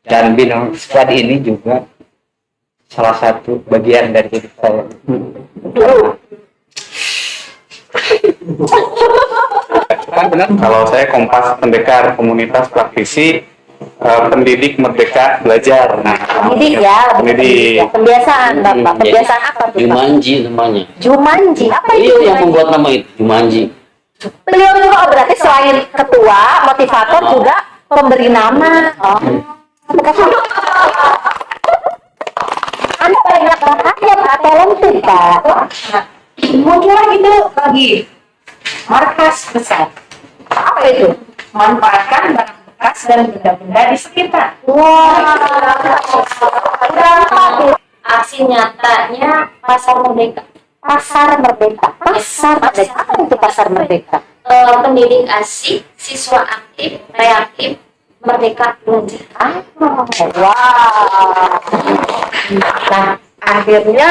Dan Binong Squad ini juga salah satu bagian dari hidup saya. Kan benar kalau saya Kompas pendekar komunitas praktisi pendidik merdeka belajar. Nah, Pendidik ya, pendidik. Kebiasaan Bapak. Kebiasaan apa tuh Pak? Jumanji namanya. Jumanji, apa itu? Iya, yang Jumanji? membuat nama itu Jumanji. Beliau juga berarti selain ketua, motivator juga pemberi nama. Oh. Anda banyak bakatnya Pak, talented Pak. Muncullah itu lagi markas besar. Apa itu? Manfaatkan barang bekas dan benda-benda di sekitar. Wah. Aksi nyatanya Pasar Merdeka. Pasar Merdeka. Pasar Merdeka. Apa itu Pasar Merdeka? Pendidik asik, siswa aktif, reaktif, merdeka belajar. Wow. Nah, akhirnya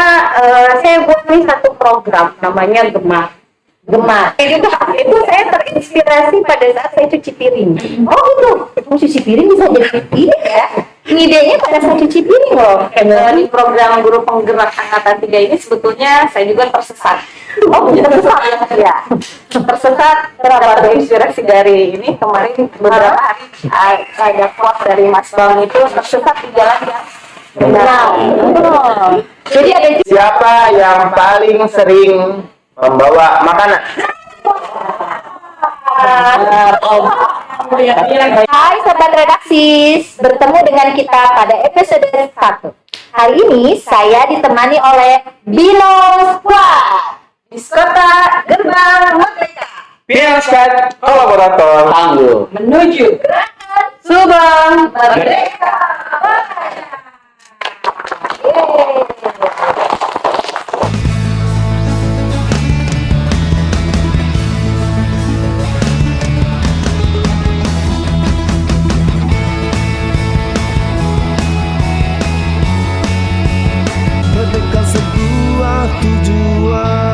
saya buat nih satu program namanya Gemar. Itu saya terinspirasi pada saat saya cuci piring. Oh gitu. Cuci piring bisa jadi ide ya. Idenya pada saat cuci piring loh. Di program guru penggerak angkatan 3 ini sebetulnya saya juga tersesat. Oh, tersesat ya. Tersesat terhadap inspirasi dari ini kemarin beberapa hari ada quote dari Mas Bang itu tersesat di jalan yang benar. Jadi ada Siapa yang paling sering membawa makanan? Hai Sobat Redaksis, bertemu dengan kita pada episode 1. Kali ini saya ditemani oleh Binong Squad di kota Gerbang Merdeka Binong Squad kolaborator Tangguh. menuju Subang Merdeka. Merdeka sebuah tujuan.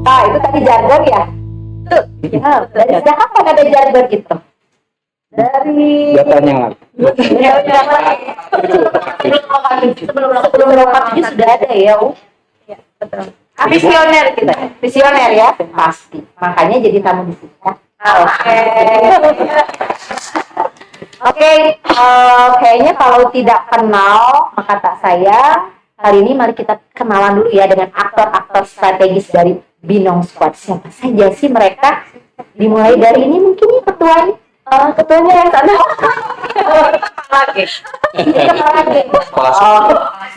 Ah, itu tadi jargon ya? Ya, dari sejak kapan ada jargon gitu? Dari Datanya sebelum Lokal 7 sudah ada ya. Ya, betul. Visioner kita, visioner ya, pasti. Makanya jadi tamu di sini. Ya. Oke, kayaknya kalau tidak kenal maka tak saya. Kali ini mari kita kenalan dulu ya dengan aktor-aktor strategis dari Binong Squad. Siapa saja sih mereka? Dimulai dari ini mungkin ya ketuanya. Ketuanya yang sana. Lagi. Oh,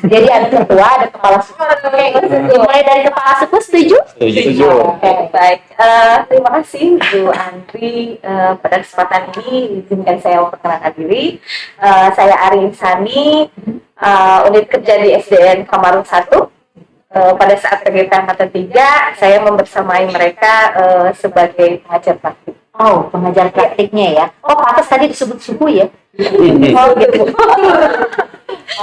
jadi ada ketua, ada kepala suku. Dimulai dari kepala suku, setuju? Setuju. Oke. Baik, terima kasih Bu Andri pada kesempatan ini izinkan saya memperkenalkan diri. Saya Ari Insani, unit kerja di SDN Kamarung 1. Pada saat kegiatan angkatan 3, saya membersamai mereka sebagai pengajar praktik. Oh, pengajar praktiknya ya. Oh, pantas tadi disebut suku ya. Oh, gitu.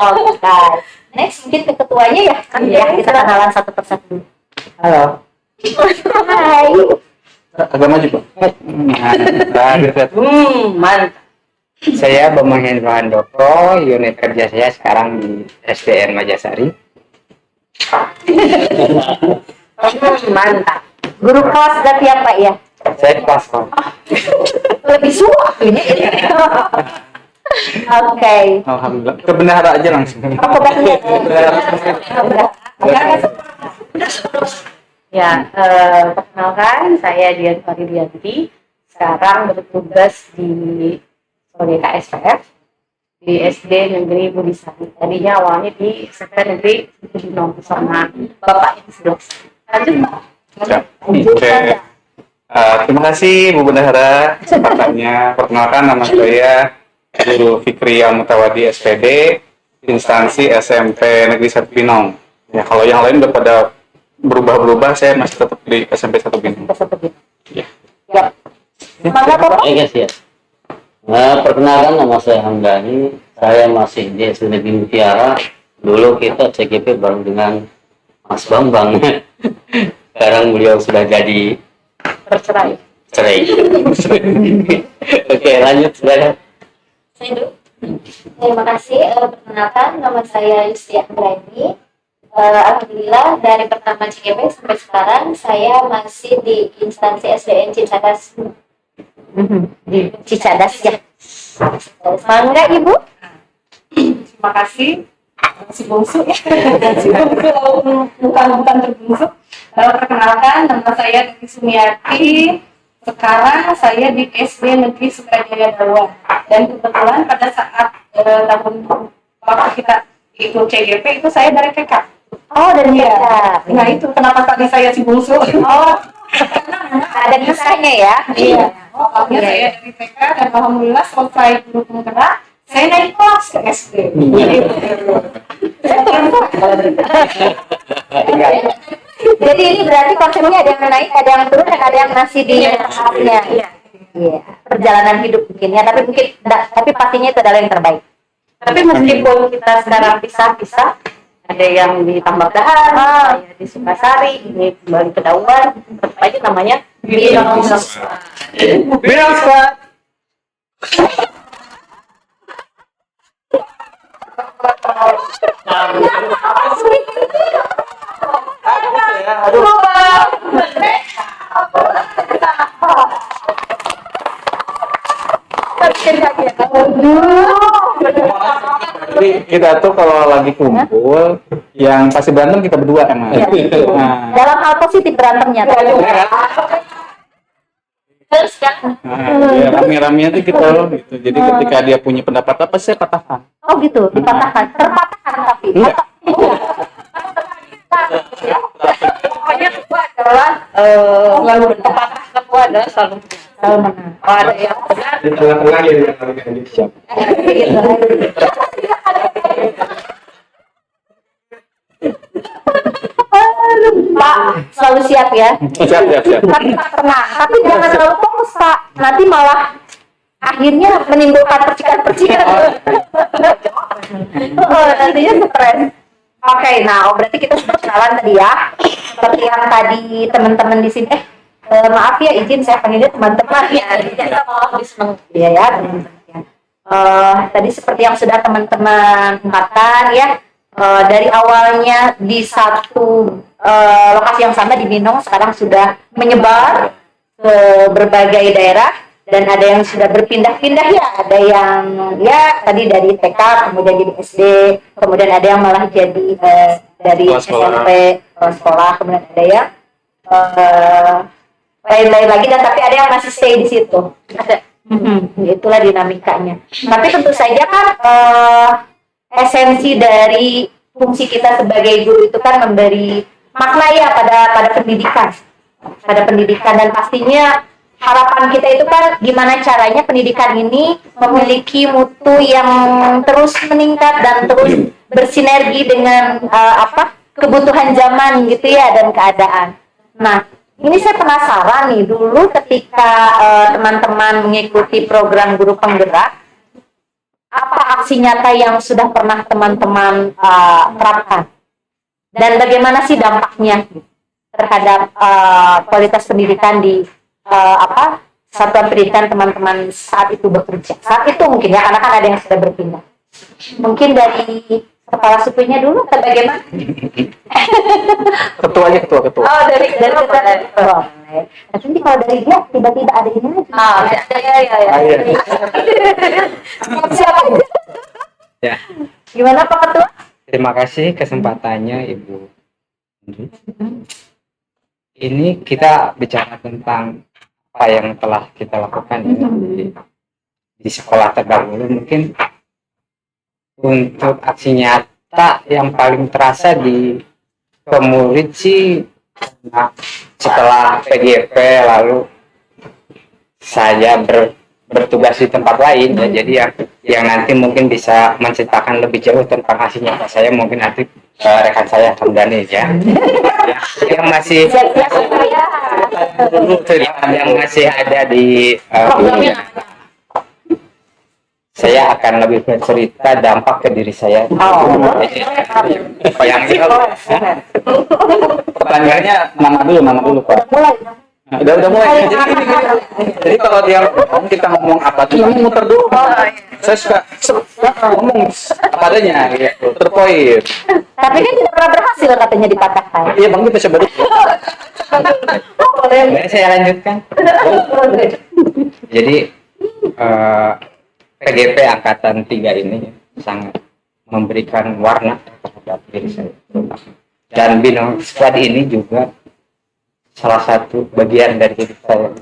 Oh, guys. Next mungkin ke ketuanya ya. Ya, kita kenalan satu persatu. Halo. Hai. agak maju Pak. Mantap. Saya Bambang Hendro Handoko, unit kerja saya sekarang di SDN Majasari. Mantap. Guru kelas berarti apa ya? Saya kelas Pak. Lebih suak ini. Oke. Alhamdulillah. Ke bendahara aja langsung. Aku banyak. Ya, perkenalkan saya Dian Faridianti. Sekarang bertugas di sebagai KSPF di SD Negeri Budisari. Tadinya awalnya di SMP Negeri Cibinong bersama Bapak yang sebelah. Lanjut, Pak. Siap. Oke. Terima kasih Bu Bendahara kesempatannya. Perkenalkan nama saya Guru Fikri Al-Mutawadi SPD, instansi SMP Negeri 1 Pinong. Ya, kalau yang lain udah pada berubah-berubah, saya masih tetap di SMP 1 Pinong. Ya. Ya. Semangat Bapak. Baik guys ya. Nah, perkenalkan nama saya Hamdani. Saya masih di SD Negeri Mutiara. Dulu kita CGP bareng dengan Mas Bambang. Sekarang beliau sudah jadi Bercerai. Sering. Oke, lanjut silakan. Saya dulu. Terima kasih. Perkenalkan, nama saya Yustia Andrani. Alhamdulillah dari pertama CGP sampai sekarang saya masih di instansi SDN Cicadas. Di Cicadas ya. Mangga Ibu. Terima kasih. Si bungsu ya. Si bungsu bukan terbungsu. Perkenalkan, nama saya Devi Sumiati. Sekarang saya di SD Negeri Sukajaya Dawan. Dan kebetulan pada saat tahun waktu kita ikut CGP itu saya dari TK. Oh, dari Iya. TK. Nah itu kenapa tadi saya si bungsu. Oh, ada kisahnya ya. Iya. Awalnya saya dari TK dan alhamdulillah selesai guru penggerak, saya naik kelas ke SD. Jadi ini berarti konsepnya ada yang naik, ada yang turun, dan ada yang masih di tahapnya. Iya. Perjalanan hidup mungkin ya, tapi pastinya itu adalah yang terbaik. Tapi meskipun kita sekarang pisah-pisah, ada yang di Tambak Dahan, saya di Sukasari, ini kembali ke Dawan, tetap aja namanya Binong Squad. Binong Squad. Jadi kita tuh kalau lagi kumpul, yang pasti berantem kita berdua emang. Iya. Nah, Dalam hal positif berantemnya. Terus kan ya, rame-ramenya tuh gitu. Jadi ketika dia punya pendapat apa, saya patahkan. Oh gitu, dipatahkan, terpatahkan tapi. Enggak. Pokoknya ketua adalah selalu pepatah ketua adalah selalu menang. kalau ada yang benar. Di tengah-tengah ya dengan siap. Pak, selalu siap ya. Siap. Tapi tak pernah. Tapi jangan terlalu fokus Pak. Nanti malah akhirnya menimbulkan percikan-percikan. Nantinya stres. Oke, nah berarti kita sudah kenalan tadi ya. Seperti yang tadi teman-teman di sini. Maaf ya, izin saya panggilnya teman-teman ya. Iya ya, teman-teman. Tadi seperti yang sudah teman-teman katakan ya. Dari awalnya di satu lokasi yang sama di Binong, sekarang sudah menyebar ke berbagai daerah dan ada yang sudah berpindah-pindah ya, ada yang ya tadi dari TK kemudian jadi SD, kemudian ada yang malah jadi dari SMP sekolah, kemudian ada yang lain-lain lagi, dan tapi ada yang masih stay di situ. Itulah dinamikanya. Tapi tentu saja kan esensi dari fungsi kita sebagai guru itu kan memberi makna ya pada pendidikan, dan pastinya harapan kita itu kan gimana caranya pendidikan ini memiliki mutu yang terus meningkat dan terus bersinergi dengan kebutuhan zaman gitu ya dan keadaan. Nah, ini saya penasaran nih, dulu ketika teman-teman mengikuti program guru penggerak, apa aksi nyata yang sudah pernah teman-teman terapkan? Dan bagaimana sih dampaknya terhadap kualitas pendidikan di satuan pendidikan teman-teman saat itu bekerja? Saat itu mungkin ya, karena kan ada yang sudah berpindah. Mungkin dari kepala sukunya dulu atau bagaimana? Ketua. Oh, dari ketua. Nanti kalau dari dia tiba-tiba ada ini lagi. Iya. Siapa? Ya. Gimana Pak Ketua? Terima kasih kesempatannya Ibu. Ini kita bicara tentang apa yang telah kita lakukan ya, di sekolah terdahulu. Mungkin untuk aksi nyata yang paling terasa di pemurid sih, nah, setelah PGP lalu saya bertugas di tempat lain ya, jadi yang nanti mungkin bisa menceritakan lebih jauh tentang aksi nyata saya mungkin nanti rekan saya Hamdani ya. Yang masih yang masih ada di dunia. Saya akan lebih bercerita dampak ke diri saya. Yang itu pertanyaannya nama dulu Pak. Udah mulai. Jadi kalau dia ngomong, kita ngomong apa tuh kamu muter dulu. Saya suka ngomong apa adanya gitu, terpoin. Tapi kan tidak pernah berhasil katanya dipatahkan. Iya bang, kita coba dulu. Boleh saya lanjutkan? Jadi PGP Angkatan 3 ini sangat memberikan warna terhadap diri saya. Dan Binong Squad ini juga salah satu bagian dari hidup saya.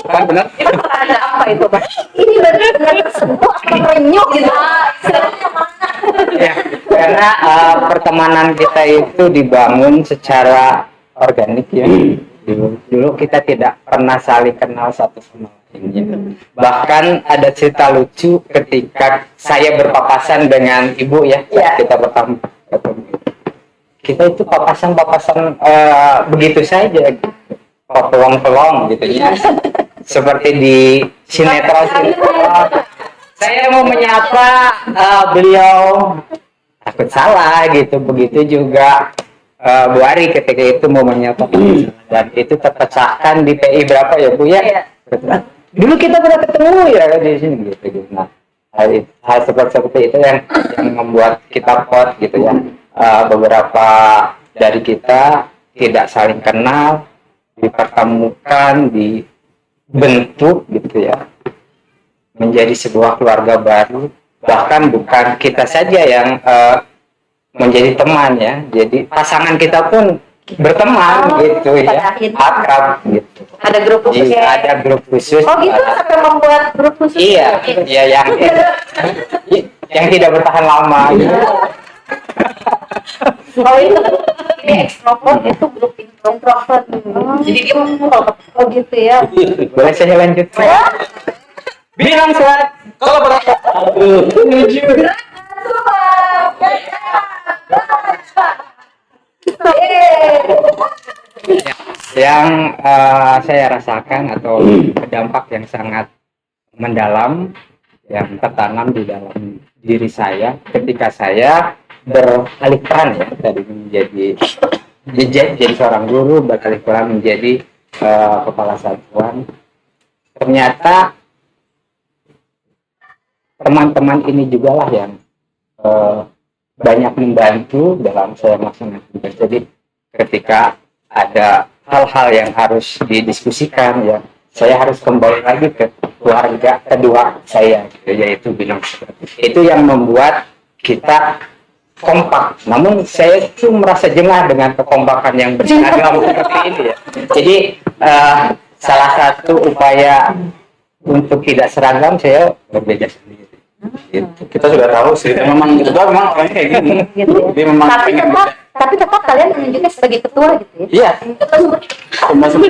Kan benar? Ada apa itu, Pak? Ini benar-benar tersentuh atau renyuk gitu. Istilahnya mana? Ya, karena pertemanan kita itu dibangun secara organik ya. Dulu kita tidak pernah saling kenal satu sama lainnya. Bahkan ada cerita lucu ketika saya berpapasan dengan ibu ya. Kita pertama ketemu. Kita itu papasan begitu saja, pelong-pelong gitu ya. Seperti di sinetron. Saya mau menyapa beliau, takut salah gitu. Begitu juga Bu Ari ketika itu mau menyapa, dan itu terpecahkan di PI berapa ya Bu ya? Dulu kita pernah ketemu ya di sini gitu. Nah, hal seperti itu yang membuat kita kuat gitu ya. Beberapa dari kita tidak saling kenal, dipertemukan, dibentuk gitu ya, menjadi sebuah keluarga baru. Bahkan bukan kita saja yang menjadi teman ya, jadi pasangan kita pun berteman gitu ya, akrab gitu. Ada grup khusus Iya, ya? ada grup khusus. Oh gitu, sampai membuat grup khusus? Iya, ya yang tidak bertahan lama gitu. Oh itu ini ekstrovert, itu grup introvert. Jadi dia oh gitu ya? Boleh saya lanjut? Bilang suat. Kalau berapa? Yang saya rasakan atau dampak yang sangat mendalam yang tertanam di dalam diri saya ketika saya beralih peran ya dari menjadi seorang guru, beralih peran menjadi kepala satuan. Ternyata teman-teman ini juga lah yang banyak membantu dalam saya melaksanakan tugas. Jadi ketika ada hal-hal yang harus didiskusikan ya, saya harus kembali lagi ke keluarga kedua saya gitu, yaitu Binong Squad. Itu yang membuat kita kompak. Namun saya itu merasa jengah dengan kekompakan yang berseragam seperti ini ya. Jadi salah satu upaya untuk tidak seragam, saya berbeda sendiri. Gitu. Kita sudah tahu sih, memang orangnya kayak gini. Gitu ya. Dia memang Tapi tetap kalian menunjuknya sebagai ketua gitu ya? iya.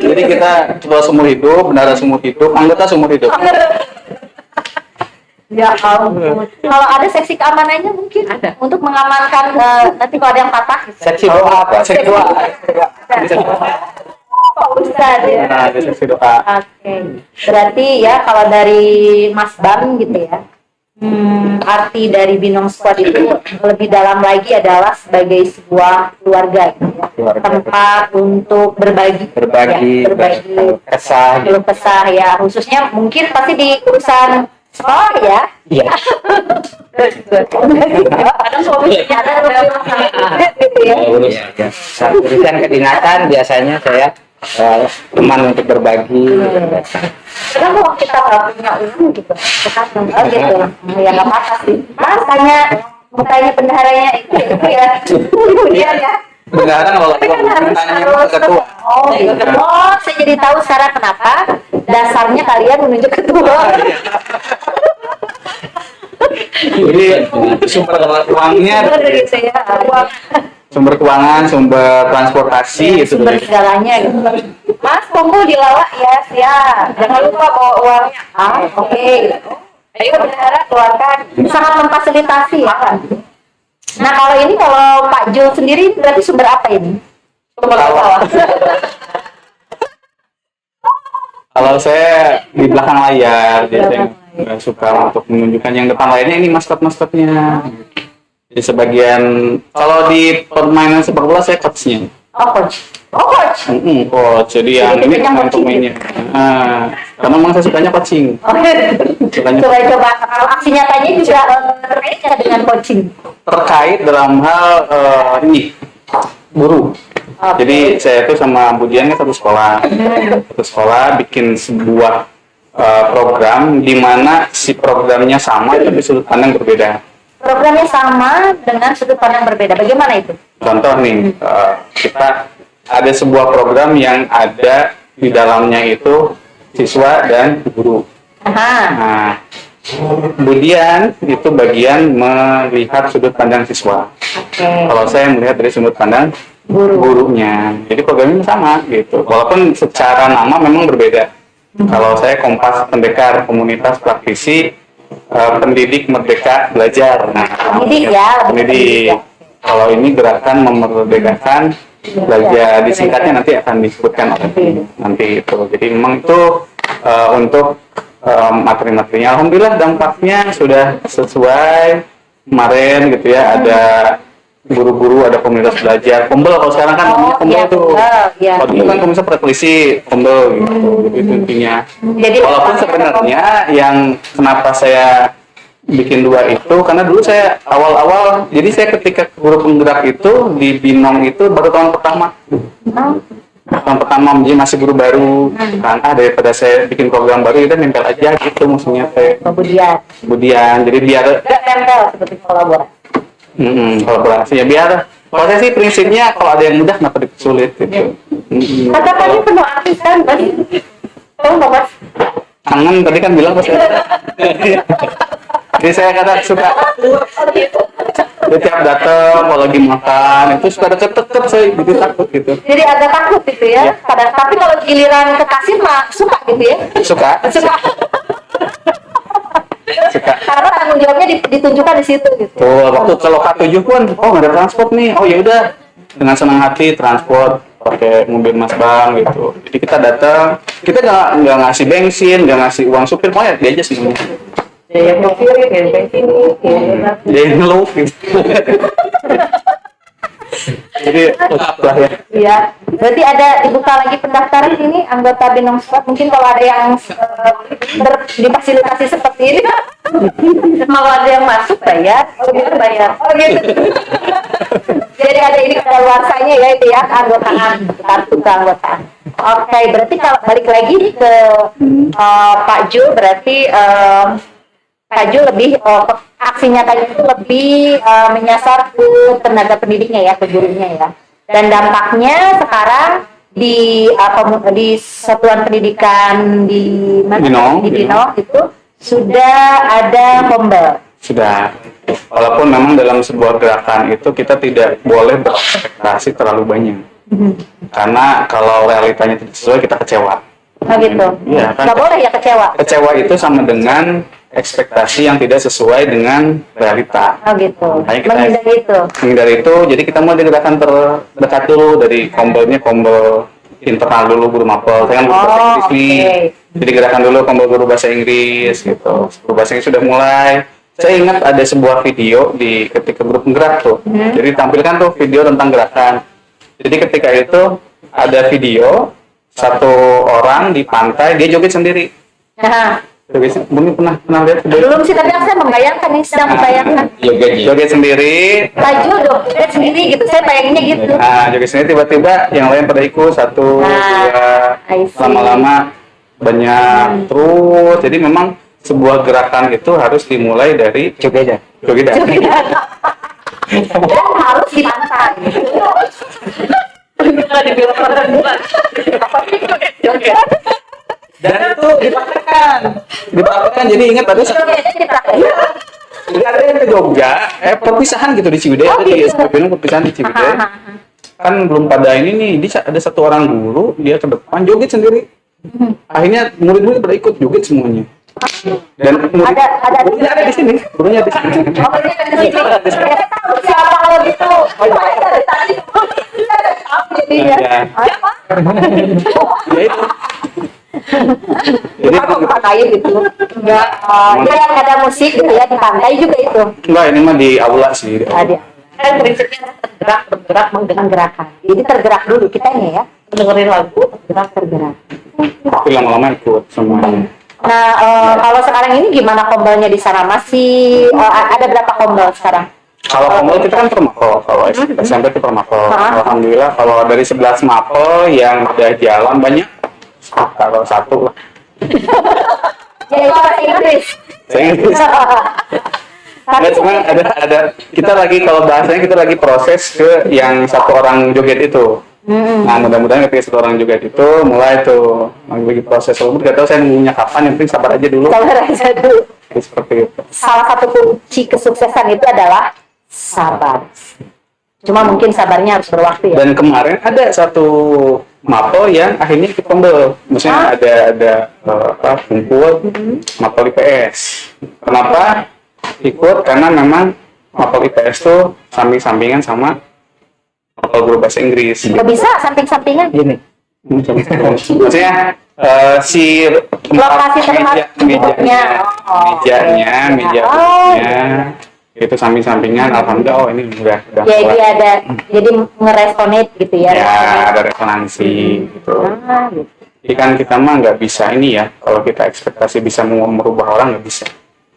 Jadi kita ketua seumur hidup, bendara seumur hidup, anggota seumur hidup. Ya ampun. Kalau ada seksi keamanannya mungkin ada untuk mengamankan nanti kalau ada yang patah. Seksi doa apa? Seksi doa. Pak Ustadz ya. Nah, ada seksi doa. Oke. Berarti ya kalau dari Mas Bam gitu ya. Arti dari Binong Squad itu lebih dalam lagi adalah sebagai sebuah keluarga gitu ya. Tempat untuk berbagi kesah keluh kesah ya, khususnya mungkin pasti di urusan sekolah ya. iya. Kadang suami ada gitu ya. Iya. Saat urusan kedinasan biasanya saya teman untuk berbagi. Kadang kalau kita nggak punya uang gitu, kita gitu, ya nggak apa-apa sih. Mas tanya bendaharanya itu ya, kemudian ya. Bendara kalau pertanyaannya ketua. Oh, gitu. Oh, saya jadi tahu sekarang kenapa dasarnya kalian menunjuk ketua. Jadi sumber uangnya, Gitu ya. sumber keuangan, sumber transportasi itu. Sumber segalanya gitu. Mas, tunggu di lawak ya, siap. Jangan lupa bawa uangnya. Oke. Gitu. Ayo bendahara keluarkan. Sangat memfasilitasi ya kan. Nah kalau Pak Jul sendiri berarti sumber apa ini? Sumber apa? Kalau saya di belakang layar, jadi saya nggak suka untuk menunjukkan yang depan layarnya ini maskot-maskotnya. Di sebagian kalau di permainan sepak bola saya coachnya. Oh coach. Oh coach. Coach. Jadi yang Jadi ini yang main coaching pemainnya. Karena memang saya sukanya coaching. Sukanya Coba kalau aksi nyatanya juga terkait nggak dengan coaching? terkait dalam hal ini guru. Jadi saya itu sama Budian kan satu sekolah bikin sebuah program di mana si programnya sama tapi sudut pandang berbeda. Programnya sama dengan sudut pandang berbeda. Bagaimana itu? Contoh nih, kita ada sebuah program yang ada di dalamnya itu siswa dan guru. Nah, kemudian itu bagian melihat sudut pandang siswa. Kalau saya melihat dari sudut pandang gurunya. Jadi programnya sama gitu. Walaupun secara nama memang berbeda. Kalau saya Kompas Pendekar Komunitas Praktisi Pendidik Merdeka Belajar. Nah, Pendidik ya. pendidik. Kalau ini gerakan memerdekakan belajar, disingkatnya nanti akan disebutkan nanti itu. Jadi memang itu untuk materi-materinya. Alhamdulillah dampaknya sudah sesuai. Kemarin gitu ya, ada guru-guru, ada komunitas belajar. Kombel kalau sekarang kan namanya kombel iya, tuh. iya. Kalau dulu kan komunitas praktisi kombel gitu. Itu intinya. Jadi Walaupun sebenarnya yang kenapa saya bikin dua itu karena dulu saya awal-awal, jadi saya ketika guru penggerak itu di Binong itu baru tahun pertama. Tahun pertama jadi masih guru baru. Karena daripada saya bikin program baru itu nempel aja gitu maksudnya saya. Kemudian jadi biar nggak tempel seperti kolaborasi. kolaborasi ya biar. Kalau saya sih prinsipnya kalau ada yang mudah kenapa dipersulit gitu. Kata tadi penuh artis kan, Mas? Tahu nggak, Mas? Kangen tadi kan bilang pas. Jadi saya kadang suka dia tiap datang kalau lagi makan itu suka deket-deket saya gitu takut gitu. Jadi agak takut gitu ya. Kadang, tapi kalau giliran ke kasir mah suka gitu ya. Suka. Karena tanggung jawabnya ditunjukkan di situ gitu. Tuh waktu ke Loka 7 pun nggak ada transport nih. Oh ya udah dengan senang hati transport pakai mobil Mas Bang gitu. Jadi kita datang, kita nggak ngasih bensin, nggak ngasih uang supir, pokoknya dia aja semuanya. Ya yang mobil, yang bensin, Dia yang ngeluh gitu. Jadi lengkap lah ya. Iya. Berarti ada dibuka lagi pendaftaran ini anggota Binong Squad. Mungkin kalau ada yang difasilitasi seperti ini, mau ada yang masuk bayar, bayar. Oh gitu. Jadi ada ini kadaluarsanya ya itu ya keanggotaan, kartu keanggotaan. Oke, berarti kalau balik lagi ke Pak Ju, berarti Pak Ju lebih aksinya tadi itu lebih menyasar ke tenaga pendidiknya ya, ke gurunya ya. Dan dampaknya sekarang di satuan pendidikan di mana? Di Binong itu sudah ada kombel. Sudah. Walaupun memang dalam sebuah gerakan itu kita tidak boleh berekspektasi terlalu banyak. Karena kalau realitanya tidak sesuai kita kecewa. Oh gitu. Iya kan? Nggak boleh ya kecewa. Kecewa itu sama dengan ekspektasi yang tidak sesuai dengan realita. Oh gitu. Makanya kita Menghindari itu. menghindari itu, jadi kita mau di gerakan terdekat dulu dari kombelnya, kombel internal dulu guru mapel. Saya kan guru bahasa Inggris nih. Jadi gerakan dulu kombel guru bahasa Inggris gitu. Guru bahasa Inggris sudah mulai. Saya ingat ada sebuah video di ketika grup penggerak tuh. Jadi tampilkan tuh video tentang gerakan. Jadi ketika itu ada video satu orang di pantai dia joget sendiri. Nah, Bumi pernah lihat video? belum sih, tapi saya membayangkan nih, sedang membayangkan. Joget sendiri. Laju dong, joget sendiri gitu, saya bayanginnya gitu. Nah, joget sendiri tiba-tiba yang lain pada ikut satu, dua, I see. lama-lama banyak terus. Jadi memang sebuah gerakan itu harus dimulai dari jogedan. Dan harus di pantai. Dan itu dipraktekkan. Jadi ingat tadi jadi ada yang ke Jogja, perpisahan gitu di Ciwidey, ada di SPB perpisahan di Ciwidey. Kan belum pada ini nih, ada satu orang guru, dia ke depan joget sendiri. Akhirnya murid-murid pada ikut joget semuanya. Dan gurunya ada di sini, gurunya di sini. Saya tahu siapa kalau gitu. Saya dari tadi. Saya tahu jadinya. Ya itu. Jadi Apa bukan air gitu? Enggak. Dia yang ada musik gitu ya di pantai juga itu. enggak, ini mah di aula sih. Ada. Kan prinsipnya tergerak, bergerak, menggerakkan. Jadi tergerak dulu kitanya ya. dengerin lagu. Tergerak. Tapi lama-lama ikut semuanya. Nah, kalau sekarang ini gimana kombelnya di sana? Masih ada berapa kombel sekarang? Kalau kombel kita kan per mapel, kalau SMP itu per mapel. Alhamdulillah kalau dari 11 mapel yang udah jalan banyak, kalau satu lah. Ya itu bahasa Inggris. Saya Inggris. Nggak, cuma ada kita lagi kalau bahasanya kita lagi proses ke yang satu orang joget itu. Nah mudah-mudahan ketika satu orang joget itu mulai tuh lagi proses. Walaupun nggak tahu saya nunggunya kapan, yang penting sabar aja dulu. Sabar aja dulu. Jadi seperti itu. Salah satu kunci kesuksesan itu adalah sabar. Cuma mungkin sabarnya harus berwaktu ya. Dan kemarin ada satu mapel yang akhirnya ikut kombel. Maksudnya ada kumpul mapel IPS. Kenapa ikut? Karena memang mapel IPS tuh samping-sampingan sama mapel guru bahasa Inggris. Kok bisa samping-sampingan? Gini. Maksudnya si Lokasi mejanya Oh. itu samping-sampingan. Alhamdulillah ini udah Ya, mulai. dia ada, jadi ngeresonate gitu ya. Ya ada resonansi gitu. Gitu. Jadi kan kita mah nggak bisa ini ya, kalau kita ekspektasi bisa merubah orang nggak bisa.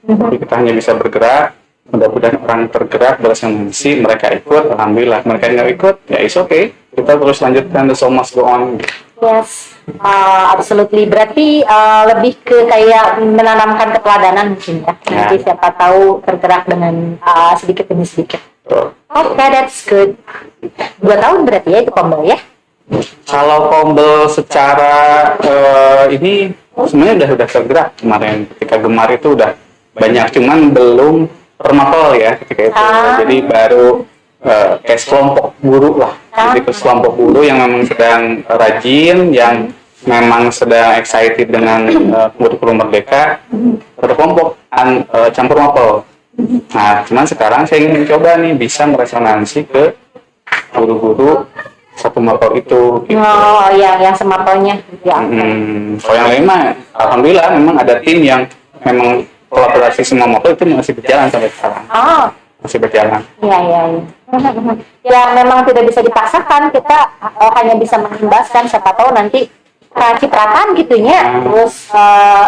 Tapi kita hanya bisa bergerak, mudah-mudahan orang tergerak berresonansi, mereka ikut, alhamdulillah. Mereka nggak ikut, ya is okay. Kita terus lanjutkan, the show must go on. Yes, absolutely. Berarti lebih ke kayak menanamkan keteladanan mungkin ya. Nanti siapa tahu tergerak dengan sedikit demi sedikit. Oke, that's good. 2 tahun berarti ya itu kombel ya? Kalau kombel secara ini sebenarnya udah tergerak kemarin ketika Gemar itu udah banyak, cuman belum per mapel ya ketika itu. Jadi baru kayak kelompok guru lah. Jadi kelompok guru yang memang sedang rajin, yang memang sedang excited dengan kurikulum merdeka, satu kelompok campur mapel. Nah, cuman sekarang saya ingin mencoba nih bisa meresonansi ke guru-guru satu mapel itu. Gitu. Oh, yang semapelnya. Ya. Kalau yang lain mah, alhamdulillah memang ada tim yang memang kolaborasi semua mapel itu masih berjalan sampai sekarang. Oh. Masih berjalan. Iya, iya, iya. Yang memang tidak bisa dipaksakan, kita hanya bisa mengimbaskan, siapa tahu nanti cipratan gitunya, terus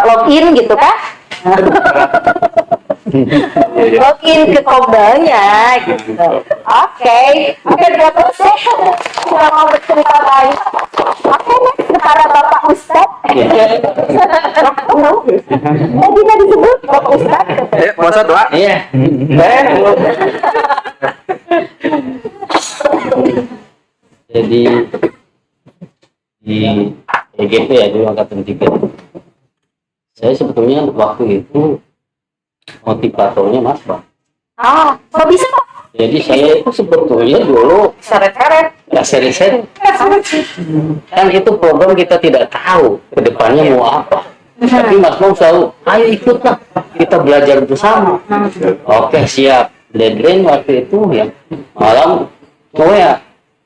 login gitu kan. Login ke kombelnya gitu. Oke, buat saya sudah mau bercerita banyak. Oke, next kepada Bapak Ustadz. Tadi disebut Bapak Ustadz. Masa doa? Iya. Jadi di EGP ya, di angkatan 3, saya sebetulnya waktu itu motivatornya Mas Bang. Kok bisa Pak? Jadi saya itu sebetulnya dulu Seret-seret. nggak seret-seret. Kan itu program kita tidak tahu ke depannya mau apa. Tapi Mas Bang selalu, ayo ikutlah, kita belajar bersama. Oke, siap. Deadline waktu itu ya malam, oh ya,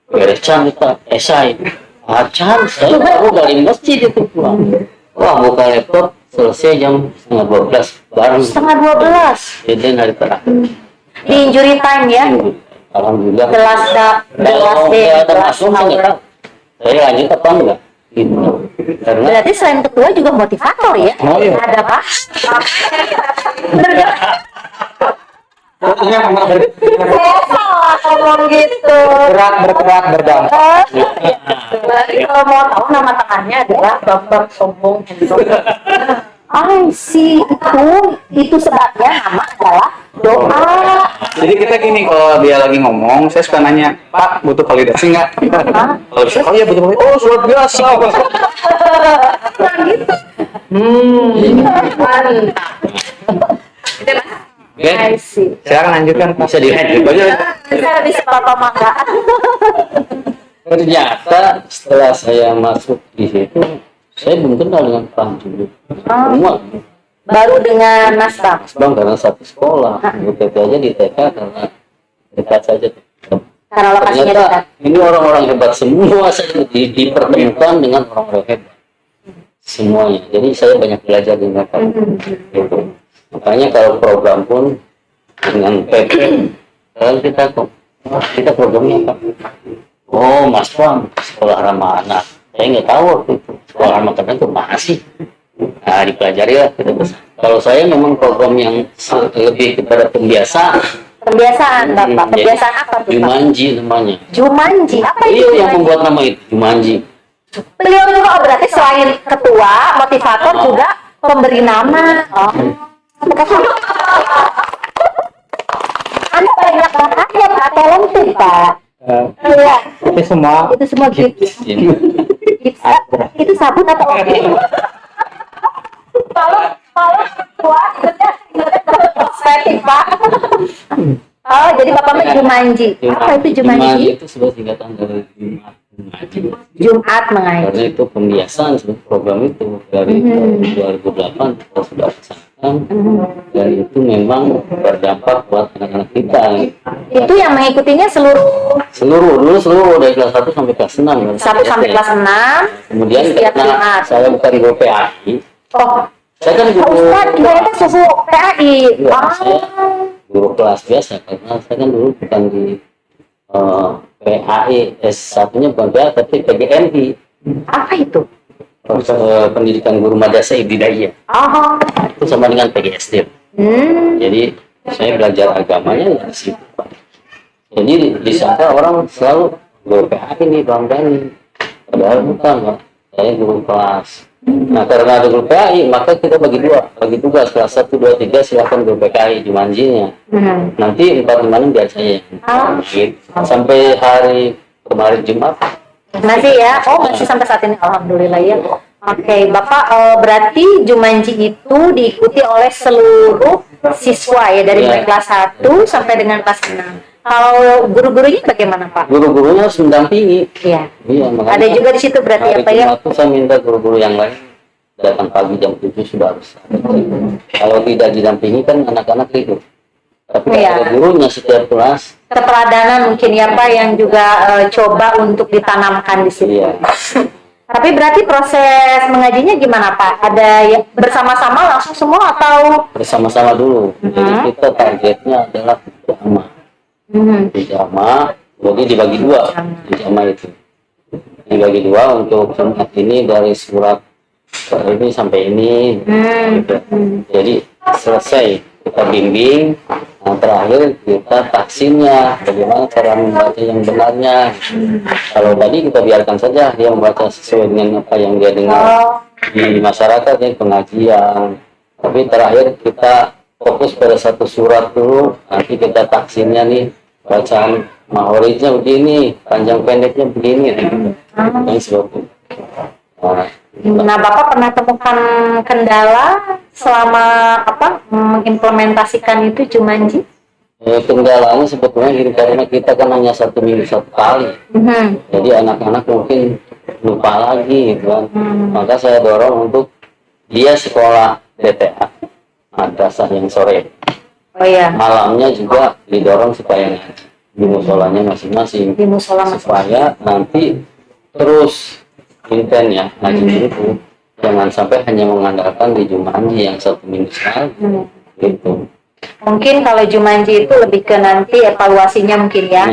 beresan kita esai. Acan, saya baru dari masjid itu pulang. Wah, buka laptop, selesai jam 11:30 bareng. 11:30. Deadline hari terakhir. Di injury time ya. Alhamdulillah. Jelas deh. Ada masuk saya nggak tahu. Saya lanjut apa enggak? Gitu. Karena Berarti selain ketua juga motivator ya? Oh, iya. Ada Pak? Bener gak? Saya salah ngomong gitu. Bergerak, berdampak. Berarti kalau mau tahu nama tengahnya adalah Bambang Sombong Hendro. I see, itu sebabnya nama adalah doa. Jadi kita gini, kalau dia lagi ngomong, saya suka nanya, Pak, butuh validasi nggak? Kalau bisa, oh iya butuh validasi. Oh, luar biasa. I see. Sekarang lanjutkan Pak. bisa dilanjut aja. Saya bisa Bapak Mangga. Ternyata setelah saya masuk di situ, saya belum kenal dengan Bang dulu. Semua Baru dengan Mas Bang. Bang karena satu sekolah, UPT aja di TK karena dekat saja. Karena lokasinya Ternyata dekat. ini orang-orang hebat semua, saya dipertemukan dengan orang-orang hebat. semuanya. Jadi saya banyak belajar di mereka. Gitu. Makanya kalau program pun dengan PP, kalau kita programnya apa? Oh, Mas Pam, sekolah ramah anak. Saya nggak tahu waktu itu sekolah ramah anak itu mana sih. Nah, dipelajari lah kita bisa. Kalau saya memang program yang lebih kepada pembiasaan. Pembiasaan Bapak, pembiasaan apa tuh Pak? Jumanji namanya. Jumanji, apa itu Iya yang Jumanji? membuat nama itu Jumanji. Beliau juga berarti selain ketua, motivator juga pemberi nama. Oh. Anda banyak bakatnya Pak, talented Pak. Iya, Itu semua itu semua gift. Itu sabun atau oke? Kalau ketua, kosmetik Pak. Oh, jadi Bapak mah Jumanji. Apa itu Jumanji? Itu sebuah singkatan dari Jumat Mengaji. Jumat mengaji. Karena itu pembiasaan sebenarnya program itu dari 2008 kita sudah laksanakan dan itu memang berdampak buat anak-anak kita. Itu yang mengikutinya seluruh Seluruh dari kelas 1 sampai kelas 6 kan. 1 sampai kelas 6. Kemudian Setiap karena Jumat. saya bukan guru PAI, Oh, saya kan Pak guru Ustadz, dia itu suku PAI. Iya, saya guru kelas biasa karena saya kan dulu bukan di PAI S1-nya bukan PAI tapi PGMI, Apa itu? pendidikan guru madrasah ibtidaiyah. Oh, Itu sama dengan PGSD. Jadi saya belajar agamanya ya di situ. Jadi disangka orang selalu guru PAI nih Bang Dani, padahal bukan Pak. Saya guru kelas. Nah karena ada guru PAI maka kita bagi tugas kelas 1, 2, 3 silakan guru PKI Jumanjinya. Nanti 4, 5 biar saya gitu. Sampai hari kemarin Jumat masih ya? Oh, masih sampai saat ini. Alhamdulillah ya. Oke, Bapak berarti Jumanji itu diikuti oleh seluruh siswa ya dari mulai kelas 1 sampai dengan kelas 6. Kalau guru-gurunya bagaimana Pak? guru-gurunya harus mendampingi. Iya. Iya, makanya Ada juga di situ berarti hari apa ya? Jumat tuh saya minta guru-guru yang lain datang pagi jam 7 sudah harus ada. Kalau tidak didampingi kan anak-anak libur. Tapi Iya. ada gurunya setiap kelas. Keteladanan mungkin ya Pak yang juga coba untuk ditanamkan di situ. Iya. Tapi berarti proses mengajinya gimana Pak? Ada yang bersama-sama langsung semua atau? Bersama-sama dulu. Jadi kita targetnya adalah pijama. Jadi dibagi dua pijama itu. Dibagi dua untuk Jumat ini dari surat ini sampai ini. Gitu. Jadi selesai kita bimbing. Nah, terakhir kita taksimnya, bagaimana cara membaca yang benarnya. Kalau tadi kita biarkan saja dia membaca sesuai dengan apa yang dia dengar di masyarakat ya pengajian. Tapi terakhir kita fokus pada satu surat dulu, nanti kita taksimnya nih bacaan mahorijnya begini, panjang pendeknya begini, yang seperti itu. Nah, Bapak pernah temukan kendala selama mengimplementasikan itu Jumanji? Kendalanya sebetulnya karena kita kan hanya 1 minggu 1 kali, jadi anak-anak mungkin lupa lagi, gitu kan. Maka saya dorong untuk dia sekolah DTA, madrasah yang sore. Oh iya. Malamnya juga didorong supaya ngaji di musolanya masing-masing, Di musola supaya nanti terus inten ya ngaji itu, jangan sampai hanya mengandalkan di Jumanji yang 1 minggu sekali gitu. Mungkin kalau Jumanji itu lebih ke nanti evaluasinya mungkin ya.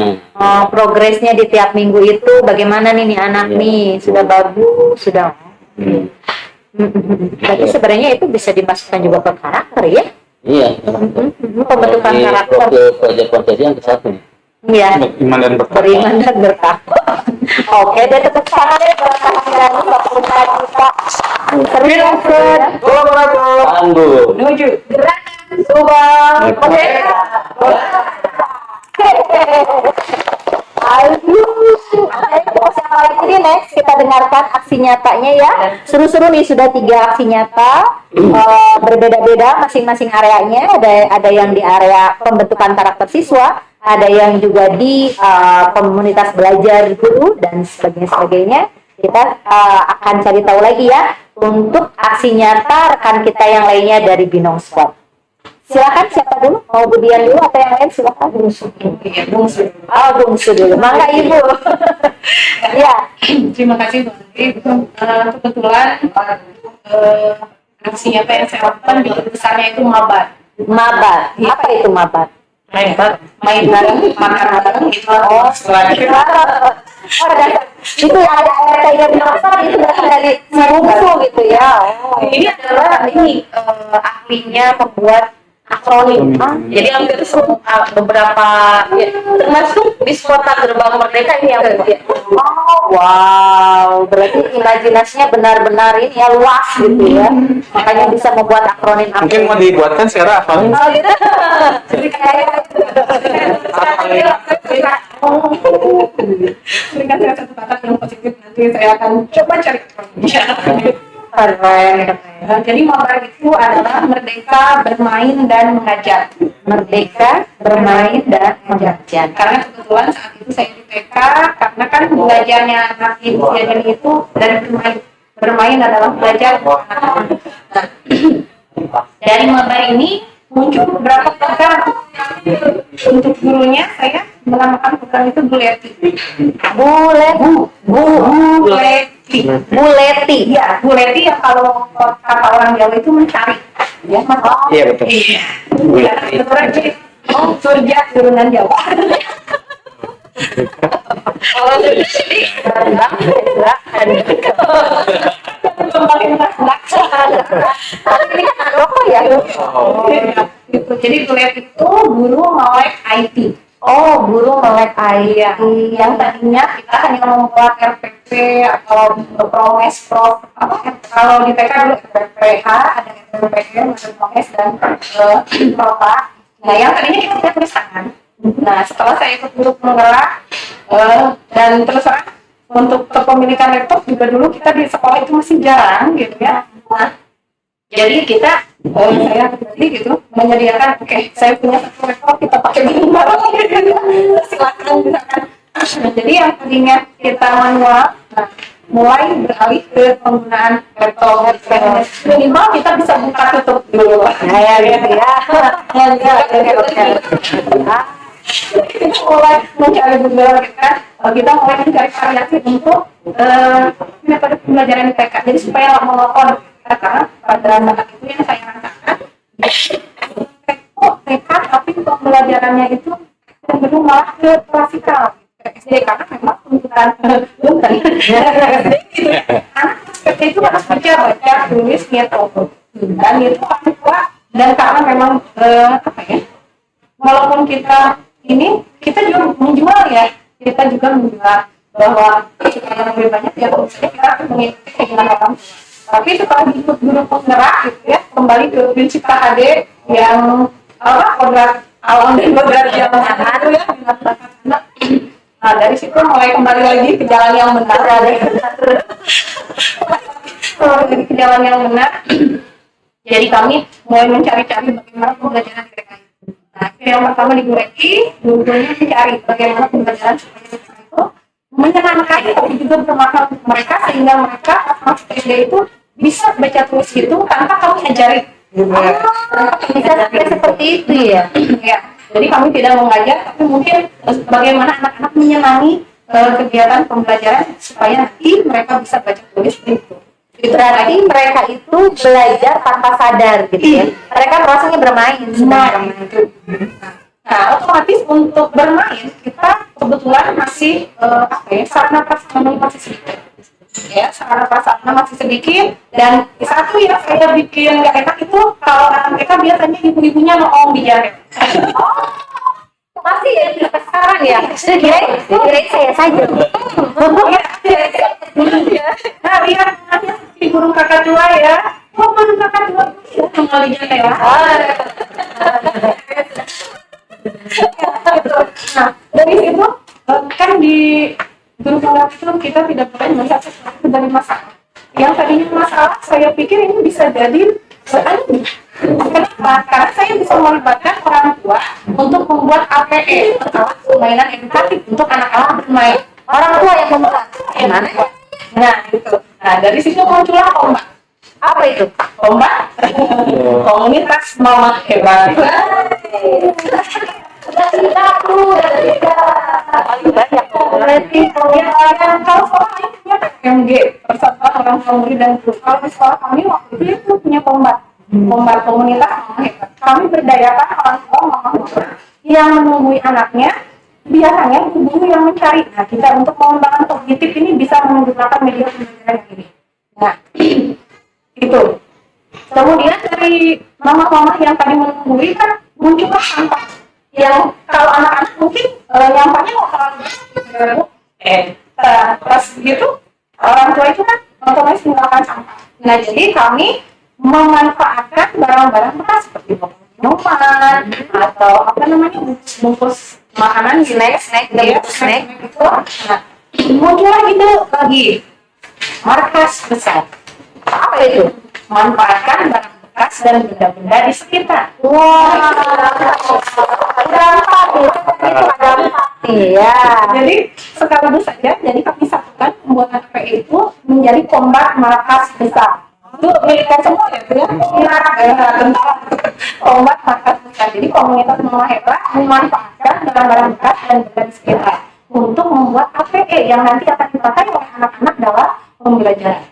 Progresnya di tiap minggu itu bagaimana nih anak nih, sudah bagus, sudah. Berarti sebenarnya itu bisa dimasukkan juga ke karakter ya? Iya. Pembentukan Di karakter. profil pelajar Pancasila yang ke-1 nih. Iya. Iman dan bertakwa. Beriman dan bertakwa. Oke, dan tepuk tangan ya buat kehadiran peserta kita. Terus kolaborator Tangguh. menuju gerakan Subang Merdeka. Ini next kita dengarkan aksi nyatanya ya. Seru-seru nih, sudah 3 aksi nyata. Berbeda-beda masing-masing areanya. Ada yang di area pembentukan karakter siswa, ada yang juga di komunitas belajar guru dan sebagainya. Kita akan cari tahu lagi ya untuk aksi nyata rekan kita yang lainnya dari Binong Squad. Silakan, siapa dulu? Mau Budian dulu atau yang lain? Silakan. Bungsu. Bungsu dulu. Mangga Ibu. Ya. Terima kasih Bu Andri. Kebetulan aksi apa yang saya lakukan di besarnya itu mabar. Mabar. Apa itu mabar? Main bareng, makan bareng gitu. Oh, Itu yang ada RT-nya biasa itu dari bungsu gitu ya. Oh. ini adalah ahlinya membuat akronim. Jadi hampir beberapa ya, termasuk di kota Gerbang Merdeka ini yang kerja. Oh, wow, berarti imajinasinya benar-benar ini ya luas gitu ya. Makanya bisa membuat akronim. Mungkin mau dibuatkan secara apa? Oh, gitu. Jadi kayak berikan saya satu kata yang positif, nanti saya akan coba cari akronimnya. Keren. Jadi mabar itu adalah merdeka bermain dan mengajar. Merdeka bermain dan mengajar. Karena kebetulan saat itu saya di TK, karena kan belajarnya anak ibu usianya itu dari bermain adalah belajar. Nah, dari mabar ini muncul beberapa program. Untuk gurunya saya menamakan program itu Buleti. Buleti. Buleti. Iya, Buleti yang kalau kata orang Jawa itu mencari. Ya, Mas. Iya betul. Iya. Kebetulan jadi surga turunan Jawa. Oh, jadi Apa ya? gitu. Jadi Bulet itu guru melek IT. Oh, guru melek Iya. IT. Yang tadinya kita hanya membuat RPP atau promes prof apa kalau di TK dulu RPPH ada RPP ada promes dan propa. Nah yang tadinya kita tidak tulis tangan. Nah setelah saya ikut guru penggerak dan terus terang untuk kepemilikan laptop juga dulu kita di sekolah itu masih jarang gitu ya. Nah, jadi kita saya pribadi gitu menyediakan saya punya satu laptop kita pakai bareng-bareng gitu. Silakan misalkan. Nah, jadi yang tadinya kita manual mulai beralih ke penggunaan laptop. Minimal kita bisa buka tutup dulu. Ya, gitu ya. Kita mulai mencari beberapa kita mulai mencari variasi untuk metode pembelajaran di TK. Jadi supaya nggak monoton karena pada saat itu yang saya rasakan TK tapi pembelajarannya itu cenderung malah ke klasikal SD karena memang tuntutan gitu. Anak SD itu harus baca tulis ngitung dan itu pasti kuat dan karena memang walaupun kita ini kita juga menjual ya kita juga menjual bahwa jika yang lebih banyak ya kita akan mengikuti keinginan orang tapi setelah ikut guru penggerak gitu ya kembali ke prinsip KHD yang kodrat alam dan kodrat yang ada ya nah dari situ mulai kembali lagi ke jalan yang benar ke jalan yang benar jadi kami mulai mencari-cari bagaimana pembelajaran di TK. Nah, yang pertama di Buleti, gurunya mencari bagaimana pembelajaran supaya itu menyenangkan tapi juga bermakna untuk mereka sehingga mereka pas SD itu bisa baca tulis itu tanpa kami ajari. Bisa sampai seperti itu ya. Ya, jadi kami tidak mengajar tapi mungkin bagaimana anak-anak menyenangi kegiatan pembelajaran supaya nanti mereka bisa baca tulis itu. Berarti mereka itu belajar tanpa sadar gitu ya. Mereka merasanya bermain. Nah, otomatis untuk bermain kita kebetulan masih sarana prasarana masih sedikit. Ya, sarana prasarana masih sedikit dan satu yang saya bikin nggak enak itu kalau anak mereka biasanya ibu-ibunya nongol di jalan. Masih ya sekarang ya. Kirain saya saja. Nah, lihat si burung kakak tua ya. Oh, burung kakak tua ya, nongol di jalan ya. Nah, dari situ kan di guru penggerak itu kita tidak boleh melihat sesuatu dari masalah. Yang tadinya masalah, saya pikir ini bisa jadi kenapa? Karena saya bisa melibatkan orang tua untuk membuat APE atau permainan edukatif untuk anak-anak bermain. Orang tua yang membuat. Gimana? Nah, itu. Nah, dari situ muncullah Komba. Apa itu? Komba? Komunitas Mama Hebat. Paling banyak. Berarti kalau sekolah lain MG Persatuan orang tua murid dan guru. Kalau di sekolah kami waktu itu punya pombat komunitas Mama Hebat. Kami berdayakan orang tua Mama Hebat yang menunggui anaknya, biasanya guru yang mencari. Nah, kita untuk pengembangan kognitif ini bisa menggunakan media pembelajaran ini. Nah, itu. Kemudian dari mama-mama yang tadi menunggui kan muncullah sampah. Yang kalau anak-anak mungkin nyampahnya nggak terlalu banyak. Pas gitu orang tua itu kan otomatis meninggalkan sampah. Nah, jadi kami memanfaatkan barang-barang bekas seperti minuman atau apa namanya bungkus makanan, snack itu. Nah, muncullah itu lagi markas besar. Apa itu? Manfaatkan barang bekas dan benda-benda di sekitar. Wah, dampak ya. Jadi sekaligus saja, jadi kami satukan pembuatan PPI itu menjadi kombat markas besar. Itu miliknya semua ya, kombat markas besar. Jadi komunitas Mama Hebat memanfaatkan barang-barang bekas dan benda di sekitar untuk membuat APE yang nanti akan dipakai oleh anak-anak dalam pembelajaran.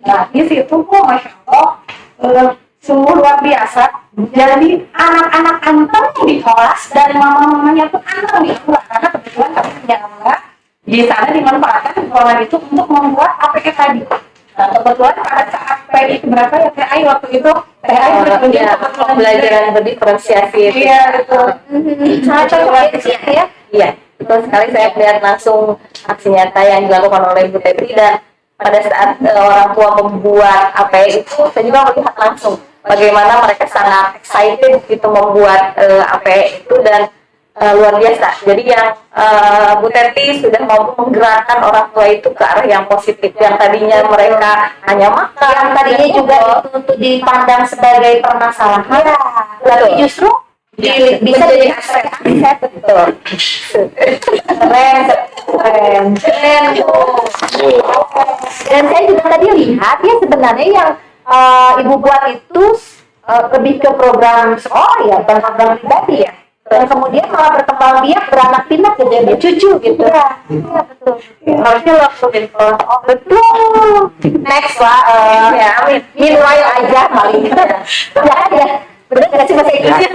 Nah, di situ kok Masya Allah sungguh luar biasa. Jadi anak-anak anteng di kelas dan mama-mamanya pun anteng di kelas karena kebetulan kami punya anak di sana dimanfaatkan ruangan itu untuk membuat APK tadi. Nah, kebetulan pada saat PI itu berapa ya TI waktu itu TI pembelajaran berdiferensiasi. Iya betul. Sangat kecil ya. Iya, betul sekali. Saya melihat langsung aksi nyata yang dilakukan oleh Bu Teti, dan pada saat orang tua membuat APE itu saya juga melihat langsung bagaimana mereka sangat excited gitu membuat APE itu, dan luar biasa. Jadi yang Bu Teti sudah mampu menggerakkan orang tua itu ke arah yang positif, yang tadinya mereka hanya makan, Yang tadinya juga itu untuk dipandang sebagai permasalahan, tapi justru bisa jadi aset. betul. Keren. Dan saya juga tadi lihat ya sebenarnya yang ibu buat itu lebih ke program sekolah ya, bukan program pribadi ya. Dan kemudian malah berkembang biak, beranak pinak jadi cucu gitu. Iya betul. Harusnya langsung jadi Oh, betul. Next lah, ya, amin. meanwhile aja paling. Ya. Bener nggak sih bahasa Inggrisnya?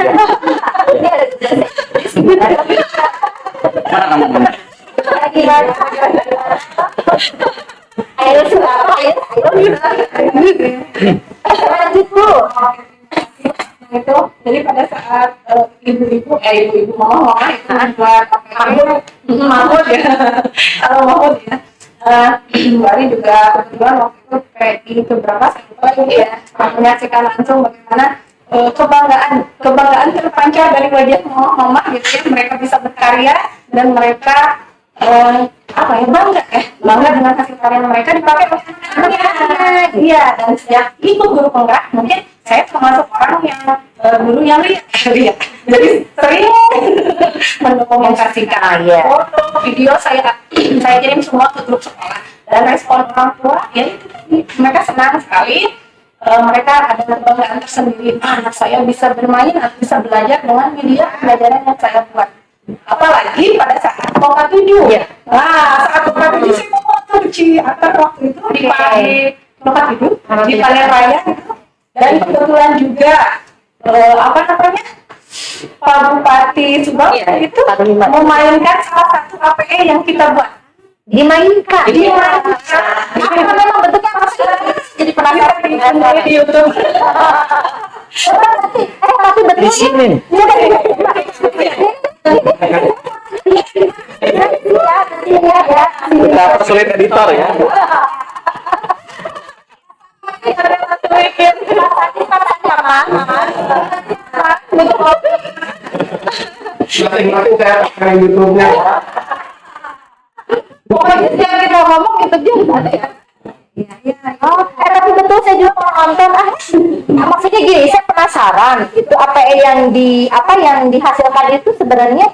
Ini ada gimana? Ayo siapa ya? Lanjut Bu. Itu jadi pada saat ibu-ibu mama itu membuat Mahmud ya kembali juga kebetulan waktu itu PI itu berapa saya lupa ya, menyaksikan langsung bagaimana kebanggaan terpancar dari wajah mama gitu ya, mereka bisa berkarya dan mereka bangga dengan hasil karya mereka dipakai oleh anak-anak. Iya, dan sejak ikut guru penggerak mungkin saya termasuk orang yang dulu yang lihat jadi sering mendokumentasikan foto, video saya kirim semua ke grup sekolah, dan respon orang tua ya itu mereka senang sekali. Mereka ada kebanggaan tersendiri, anak saya bisa bermain atau bisa belajar dengan media pembelajaran yang saya buat. Apalagi pada saat Poka 7 ya. Nah, saat Poka 7 saya mau cuci akan waktu itu di Poka 7 di Panen Raya gitu. Dan kebetulan juga Pak Bupati Subang itu memainkan salah satu APE yang kita buat. Dimainkan. Apa memang bentuknya apa sih? Jadi penasaran di YouTube. Tapi betul Di sini. Kita persulit editor ya. Masing-masing saya pakai YouTube-nya. Pokoknya yang kita ngomong itu juga ada ya. Tapi betul saya juga mau nonton maksudnya gini, saya penasaran itu yang dihasilkan itu sebenarnya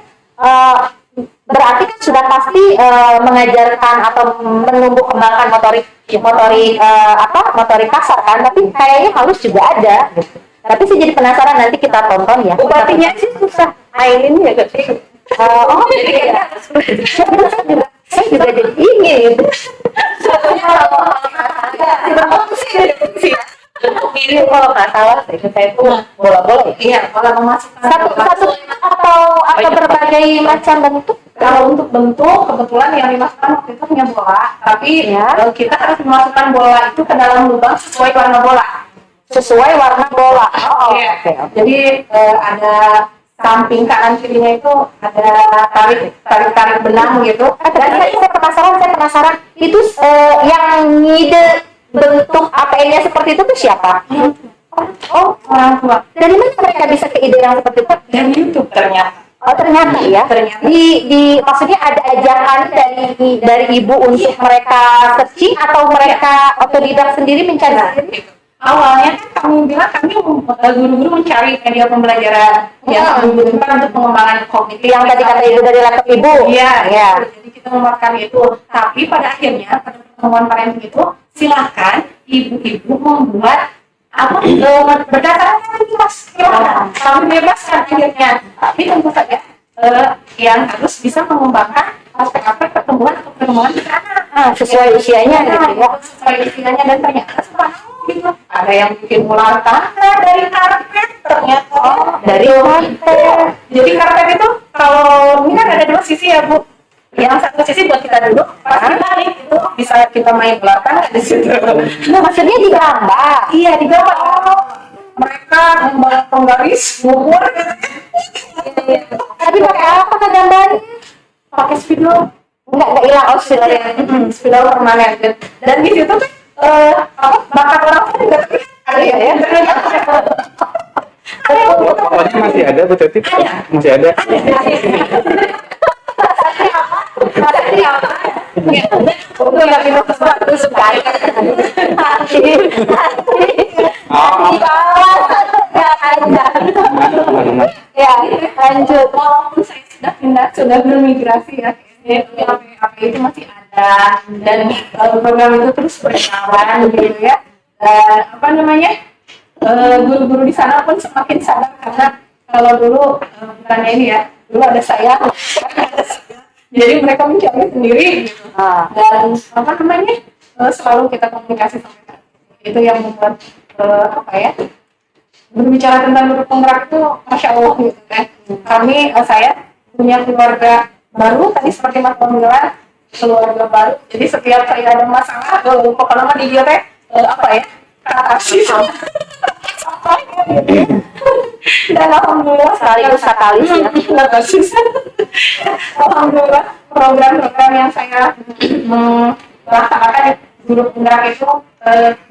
berarti kan sudah pasti mengajarkan atau menumbuh kembangkan motorik kasar kan, tapi kayaknya halus juga ada gitu. Tapi saya jadi penasaran, nanti kita tonton ya. Bupatinya sih susah mainin ya gak sih? Jadi ya. Saya juga jadi ini gitu. masih berbentuk sih. Bentuk mirip kalau nggak salah, saya itu bola-bola ya. Iya, kalau memasukkan Satu atau berbagai macam bentuk. kalau untuk bentuk kebetulan yang dimasukkan waktu itu hanya bola, tapi Ya. kita harus memasukkan bola itu ke dalam lubang sesuai warna bola. Sesuai warna bola. Oh, Iya. oke. Jadi ada samping kanan kirinya itu ada tarik benang gitu. Dan saya penasaran itu yang ngide bentuk APN-nya seperti itu tuh siapa? Oh, Orang tua dari mana mereka bisa ke ide yang seperti itu? dan YouTube ternyata. Oh, ternyata ya. Ternyata. Di maksudnya ada ajakan dari ibu untuk mereka searching atau mereka otodidak sendiri mencari sendiri? Awalnya kan kami bilang kami guru-guru mencari media pembelajaran yang dibutuhkan untuk pengembangan kognitif. Yang tadi kata ibu dari laptop ibu. Iya, Ya. jadi kita memanfaatkan itu. Tapi pada akhirnya pada pertemuan parenting itu silakan ibu-ibu membuat apa berdasarkan ini mas, silakan kami bebaskan akhirnya. Tapi tentu saja yang harus bisa mengembangkan aspek-aspek pertumbuhan atau perkembangan di anak. Sesuai usianya gitu ya. Sesuai usianya dan ternyata subhanallah gitu. Ada yang bikin ular tangga dari karpet ternyata. Dari karpet. Jadi karpet itu kalau ini kan ada dua sisi ya Bu. Yang satu sisi buat kita duduk, pasti balik itu bisa kita main ular tangga di situ. Nah, maksudnya digambar. Iya digambar. Mereka membawa penggaris bubur. Tapi pakai apa kan gambarnya? Pakai spidol. Enggak hilang outfitnya. Spidol permanen. Dan di situ tuh bakat orang tuh juga terlihat. Ada ya. Fotonya masih ada Bu Teti? Masih ada. Udah nggak minum sesuatu sekali. Ya, lanjut. Walaupun saya sudah bermigrasi ya, apa itu masih ada dan program itu terus berjalan gitu ya. Dan apa namanya guru-guru di sana pun semakin sadar karena kalau dulu bukannya ini ya, dulu ada saya, jadi mereka mencari sendiri gitu. Dan apa namanya selalu kita komunikasi sama mereka. Itu yang membuat apa ya, berbicara tentang guru penggerak itu masya Allah gitu kan. Kami saya punya keluarga baru tadi seperti Mas Bang bilang, keluarga baru. Jadi setiap saya ada masalah, pokoknya mah di dia teh apa ya, katarsis sampai gitu. Dan alhamdulillah Sekaligus katalis ya. katarsis. Alhamdulillah program-program yang saya laksanakan di guru penggerak itu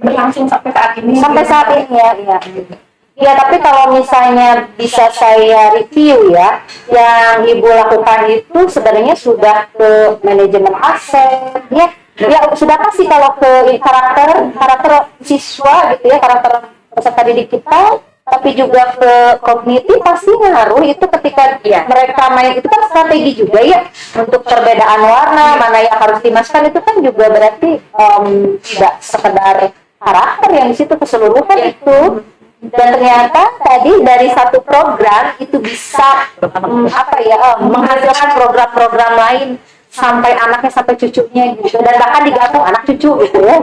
berlangsung sampai saat ini. Sampai saat ini ya, iya. Ya, tapi kalau misalnya bisa saya review ya, yang Ibu lakukan itu sebenarnya sudah ke manajemen aset, ya. Ya, sudah pasti kalau ke karakter siswa gitu ya, karakter peserta didik kita, tapi juga ke kognitif pasti ngaruh itu ketika mereka main itu kan strategi juga ya untuk perbedaan warna, mana yang harus dimasukkan itu kan juga berarti tidak sekedar karakter yang di situ keseluruhan itu. Dan ternyata tadi dari satu program itu bisa menghasilkan program-program lain sampai anaknya sampai cucunya gitu, dan bahkan digabung anak cucu gitu ya.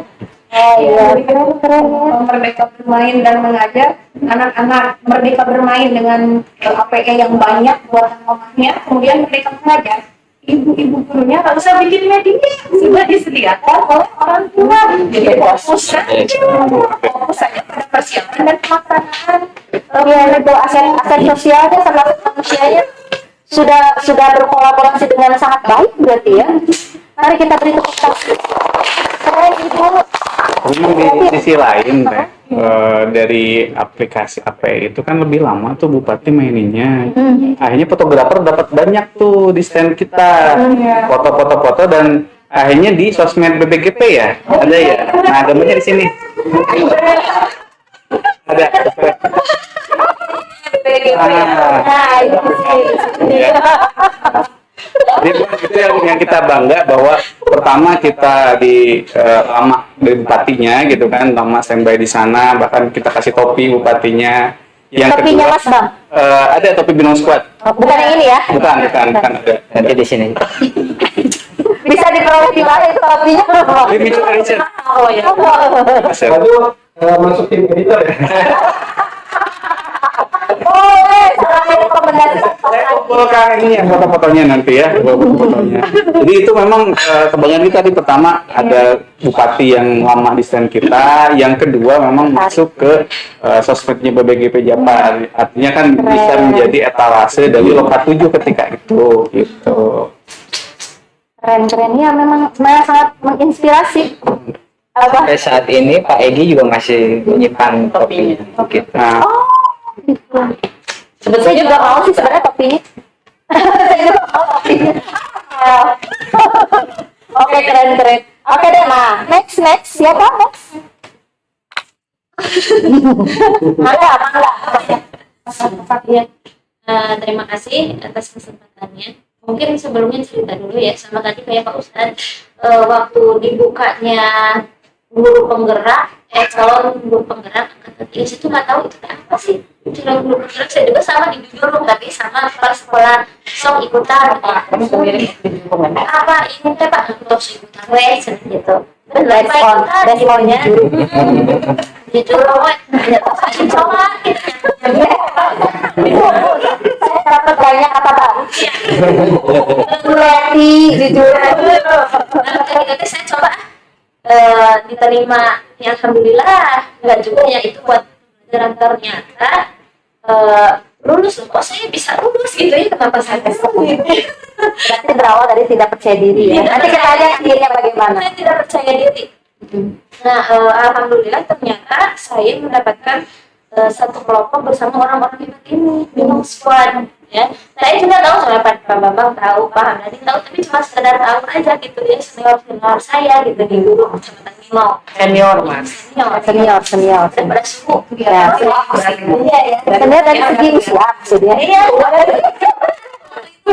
Iya, keren. Merdeka bermain dan mengajar anak-anak merdeka bermain dengan APE yang banyak buat mamanya, kemudian merdeka mengajar. Ibu-ibu gurunya nggak usah bikin media, sudah disediakan oleh orang tua. Jadi fokus saja pada persiapan dan pelaksanaan. Ya, itu aset sosialnya sama aset manusianya sudah berkolaborasi dengan sangat baik berarti ya. Mari kita beri tepuk tangan. Keren Ibu. Di sisi lain teh dari aplikasi APE itu kan lebih lama tuh Bupati maininnya. Akhirnya fotografer dapat banyak tuh di stand kita, foto-foto dan akhirnya di sosmed BPGP ya ada ya. Nah gambarnya di sini ada. Nah, itu sih. Jadi itu yang kita bangga bahwa pertama kita di lama dari bupatinya gitu kan, lama standby di sana, bahkan kita kasih topi bupatinya. Yang Topinya kedua Mas Bang. ada topi Binong Squad. Bukan yang ini ya? Bukan ada. Nanti di sini. Bisa diperoleh di mana itu artinya? Limited edition. Oh ya. Aduh, masukin editor ya. Boleh, salah rekomendasi. Saya kumpulkan ini ya foto-fotonya nanti ya, foto-fotonya. Jadi itu memang kebanggaan kita di pertama ada bupati yang lama di stand kita, yang kedua memang masuk ke sosmednya BBGP Japan. Artinya kan bisa menjadi etalase dari Loka 7 ketika itu gitu. Keren-keren ya, memang sangat menginspirasi. Apa? Sampai saat ini Pak Egi juga masih menyimpan topinya. Gitu. Nah, Gitu. Saya juga mau sih sebenarnya topinya. Saya juga mau topinya. Oke, keren-keren. Oke deh, nah. Next. Siapa next? Mangga. Ya, terima kasih atas kesempatannya. Mungkin sebelumnya cerita dulu ya, sama tadi kayak Pak Ustadz, waktu dibukanya guru penggerak, calon guru penggerak angkatan 3 itu nggak tahu itu apa sih calon guru penggerak. Saya juga sama di Jujurung, tapi sama kepala sekolah sok ikutan apa ini teh Pak terus ikutan wes gitu. Responnya Jujurung wes saya coba gitu. saya dapat banyak kata baru. Berarti jujur. Ketika saya coba diterima, ya alhamdulillah. Enggak juga ya itu buat pelajaran, ternyata lulus. Kok saya bisa lulus gitu ya, kenapa saya sulit? Berarti berawal dari tidak percaya diri ya. Nanti kita lihat dirinya bagaimana. Saya tidak percaya diri. Nah, alhamdulillah ternyata saya mendapatkan satu kelompok bersama orang-orang hebat ini, Binong Squad. Ya, saya juga tahu soalnya Pak Bambang tahu, Pak Hamdani tahu, tapi cuma sekedar tahu aja gitu ya, senior saya gitu di guru kecamatan Binong. Senior mas. Senior. Daripada suku. Ya. Iya ya. Senior dari segi usia maksudnya. Iya.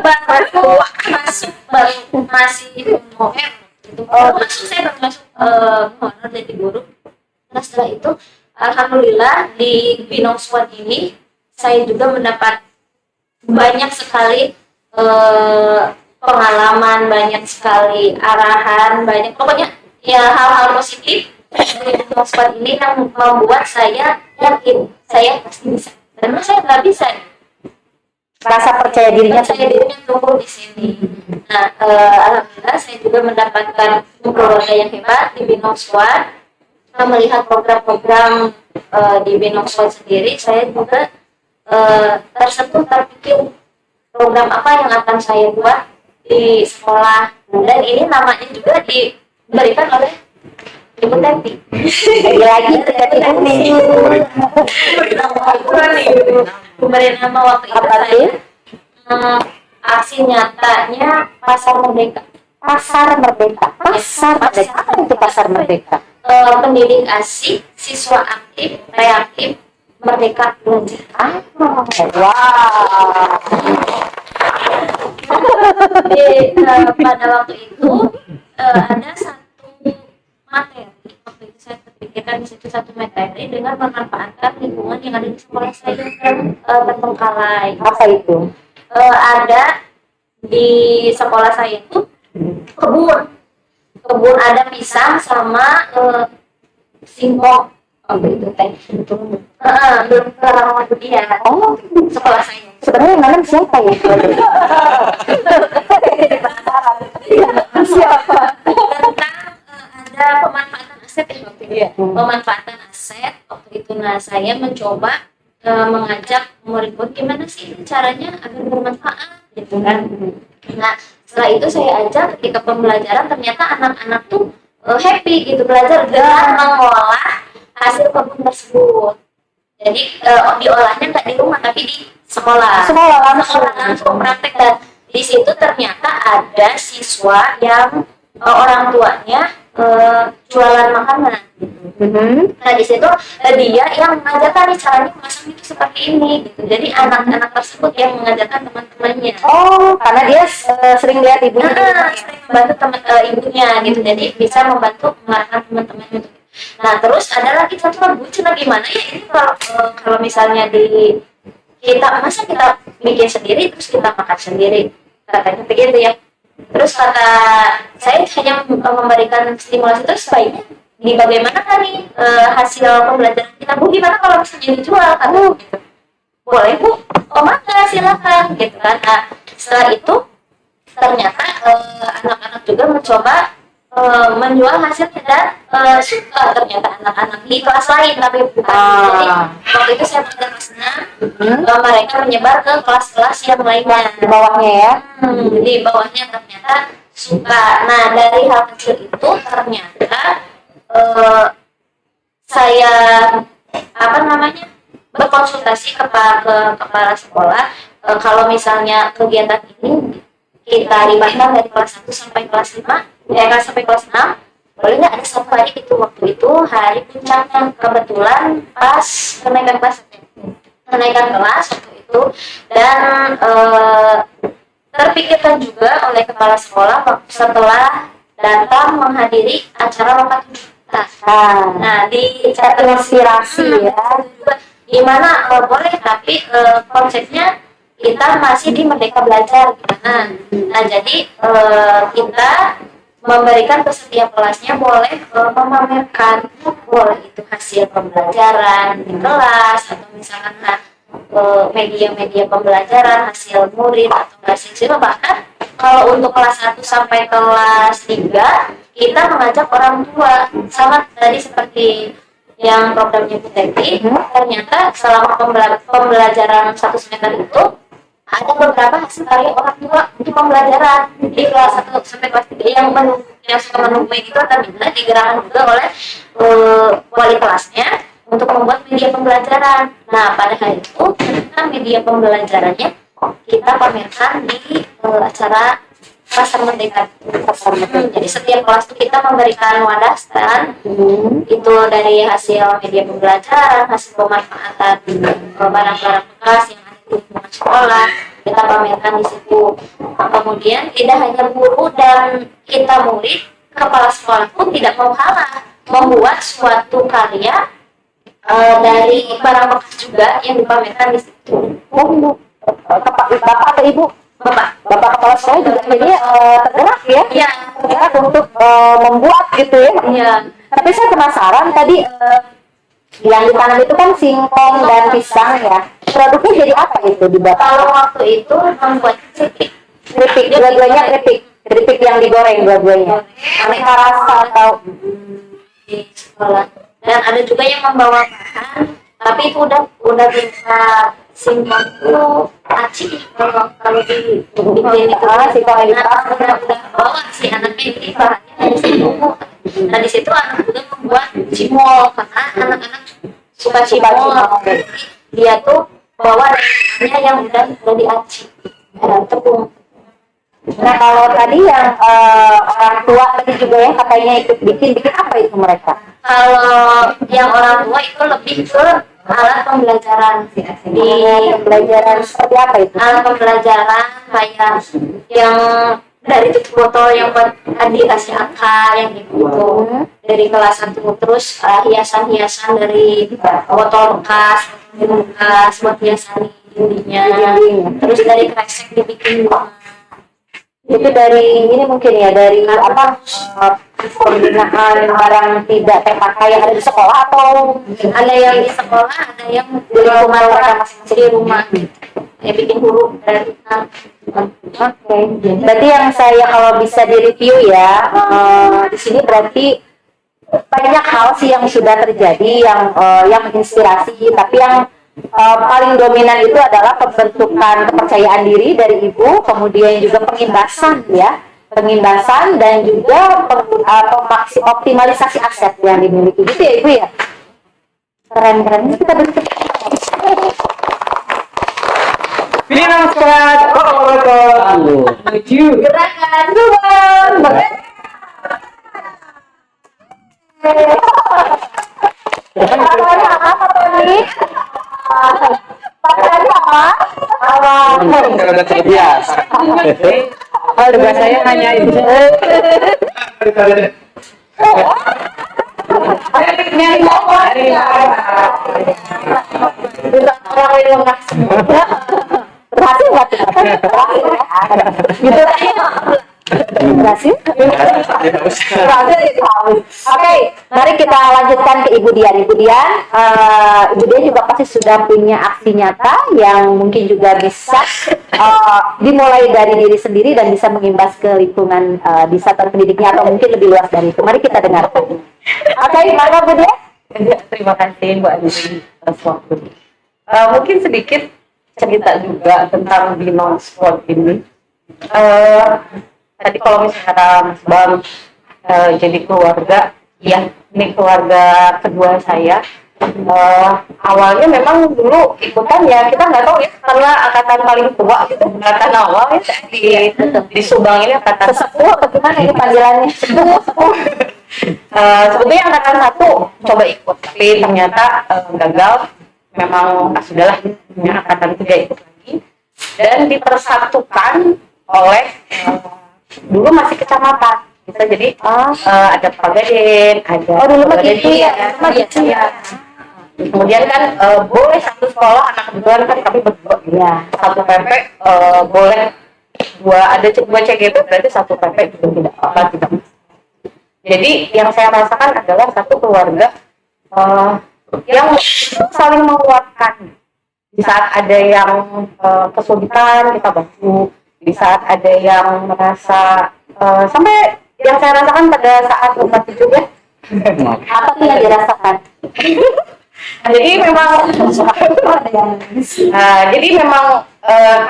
Baru masuk, baru masih moher gitu. Saya baru masuk honor jadi guru. Nah setelah itu alhamdulillah di Binong Squad ini saya juga mendapat banyak sekali pengalaman, banyak sekali arahan, banyak pokoknya ya hal-hal positif dari Binong Squad ini yang membuat saya yakin saya pasti bisa. Karena saya nggak bisa. Rasa percaya dirinya tumbuh di sini. Nah, alhamdulillah saya juga mendapatkan keluarga yang hebat di Binong Squad. Melihat program-program di Binong Squad sendiri, saya juga tersentuh, terpikir program apa yang akan saya buat di sekolah. Dan ini namanya juga diberikan oleh Ibu Teti. lagi terjadi ini. Memberi nama waktu itu saya aksi nyatanya Pasar Merdeka. Pasar Merdeka. Apa itu Pasar Merdeka? Pendidik asik, siswa aktif, reaktif, merdeka belajar. Wow. Pada waktu itu ada satu materi. Waktu itu saya terpikirkan di situ satu materi dengan memanfaatkan lingkungan yang ada di sekolah saya yang terbengkalai. Apa itu? Ada di sekolah saya itu kebun ada pisang sama singkong waktu itu teh. Belum pernah dia. Oh, Sekolah saya. sebenarnya yang nanam siapa ya? Siapa? Tentang ada pemanfaatan aset ya waktu itu. Pemanfaatan aset waktu itu. Nah saya mencoba mengajak murid-murid gimana sih caranya agar bermanfaat gitu kan. Nah setelah itu saya ajak ketika pembelajaran, ternyata anak-anak tuh happy gitu belajar dengan mengolah hasil kebun tersebut. Jadi diolahnya nggak di rumah tapi di sekolah langsung praktek. Dan di situ ternyata ada siswa yang orang tuanya jualan makanan. Nah di situ dia yang mengajarkan nih caranya memasak itu seperti ini gitu. Jadi anak-anak tersebut yang mengajarkan teman-temannya. Oh, karena dia sering lihat ibunya. Sering membantu ibunya gitu. Jadi bisa membantu mengarahkan teman-temannya. Nah terus ada lagi satu lucu lagi gimana ya ini kalau misalnya kita masa kita bikin sendiri terus kita makan sendiri, katanya begitu ya. Terus kata saya hanya memberikan stimulasi, terus baiknya di bagaimana kan nih hasil pembelajaran kita, Bu, gimana kalau misalnya dijual, kata gitu. Boleh, Bu, oh maka silakan gitu kan. Nah, setelah itu ternyata anak-anak juga mencoba menjual hasilnya dan suka ternyata anak-anak di kelas lain, tapi bukan. Jadi waktu itu saya pada kelas 6, mereka menyebar ke kelas-kelas yang lainnya Di bawahnya ya. di bawahnya ternyata suka. Nah, dari hal kecil itu ternyata saya apa namanya berkonsultasi ke kepala sekolah, kalau misalnya kegiatan ini kita libatkan dari kelas 1 sampai kelas 5, sampai kelas 6, boleh nggak ada satu hari itu, waktu itu hari puncaknya kebetulan pas kenaikan kelas waktu itu. Dan terpikirkan juga oleh kepala sekolah setelah datang menghadiri acara lomba tunjuk. Nah, di Inspirasi ya. gimana boleh, tapi konsepnya kita masih di Merdeka Belajar gimana. Nah, jadi kita memberikan ke setiap kelasnya boleh memamerkan, boleh itu hasil pembelajaran di kelas atau misalkan media-media pembelajaran, hasil murid atau hasil siswa. Bahkan kalau untuk kelas 1 sampai kelas 3 kita mengajak orang tua, sama tadi seperti yang programnya Bu Teti. Ternyata selama pembelajaran 1 semester itu ada beberapa hasil karya orang tua untuk pembelajaran di kelas 1 sampai kelas 3 yang suka menunggu itu akan digerakkan juga oleh wali kelasnya untuk membuat media pembelajaran. Nah, pada hari itu ternyata media pembelajarannya kita pamerkan di acara Pasar Merdeka. Jadi setiap kelas itu kita memberikan wadah stand itu dari hasil media pembelajaran, hasil pemanfaatan barang-barang bekas yang ada di lingkungan sekolah, kita pamerkan di situ. Kemudian tidak hanya guru dan kita murid, kepala sekolah pun tidak mau kalah membuat suatu karya dari barang bekas juga yang dipamerkan di situ. Bapak atau Ibu? Bapak kepala sekolah juga ini tergerak ya? Iya. Tergerak untuk membuat gitu ya? Iya. Tapi saya penasaran tadi yang ditanam itu kan singkong dan pisang ya. Produknya jadi apa itu di Bapak? Kalau waktu itu membuat Keripik, dua-duanya keripik yang digoreng dua-duanya. Aneka rasa atau di sekolah. Dan ada juga yang membawa bahan, tapi itu udah bisa singkong itu aci kalau di klinik itu singkong yang udah bawa si anaknya ini bahannya dari singkong. Nah, di situ anak juga membuat cimol karena anak-anak suka cimol. Dia tuh bawa daunnya yang udah diaci tepung. Nah, kalau tadi yang orang tua tadi juga ya katanya ikut bikin apa itu mereka? Kalau yang orang tua itu lebih ke alat pembelajaran. Di Pembelajaran seperti apa itu? alat pembelajaran kayak yang dari tutup botol yang buat dikasih angka yang gitu. Dari kelas 1 terus hiasan-hiasan dari botol bekas buat hiasan di dindingnya. Terus dari kresek dibikin Itu dari ini mungkin ya, dari apa penggunaan barang tidak terpakai yang ada di sekolah atau ada yang di sekolah, ada yang di rumah mereka masing-masing di rumah. Ya bikin huruf dari Oke. Berarti yang saya kalau bisa direview ya, di sini berarti banyak hal sih yang sudah terjadi yang menginspirasi, tapi yang paling dominan itu adalah pembentukan kepercayaan diri dari ibu, kemudian juga pengimbasan dan juga optimalisasi aset yang dimiliki gitu ya ibu ya. Keren kita bentuk. Pilih nama squad. Maju. Gerakan Subang. Apa Tony? Pakai apa? Karena udah terbiasa. Tugas saya hanya itu. Berhasil nggak tuh? Gitu. Oke, mari kita lanjutkan ke Ibu Dian. Ibu Dian, Ibu Dian juga pasti sudah punya aksi nyata yang mungkin juga bisa dimulai dari diri sendiri dan bisa mengimbas ke lingkungan di satuan pendidiknya atau mungkin lebih luas dari itu. Mari kita dengarkan. Oke, maka Bu Dian. Terima kasih Bu Andri atas waktu. Mungkin sedikit cerita juga tentang Binong Sport ini. Tadi kalau misalnya Mas Bang jadi keluarga, ya ini keluarga kedua saya. Awalnya memang dulu ikutan ya, kita nggak tahu ya, karena angkatan paling tua gitu, angkatan awal ya di Subang ini angkatan Sesepuh atau gimana ini panggilannya? sebetulnya angkatan 1 coba ikut, tapi ternyata gagal. Memang sudahlah, angkatan 3 ikut lagi dan dipersatukan oleh dulu masih kecamatan kita, jadi ada Pak Gaden, ada dulu mah Gaden, gitu ya, ya. Kemudian kan boleh satu sekolah, anak kebetulan kan kami berdua Ya. satu PP, boleh ada dua CGP, berarti satu PP juga tidak apa, tidak. Jadi yang saya rasakan adalah satu keluarga yang saling menguatkan. Di saat ada yang kesulitan kita bantu, di saat ada yang merasa sampai yang saya rasakan pada saat umat itu ya. Apa tuh yang dirasakan? Jadi memang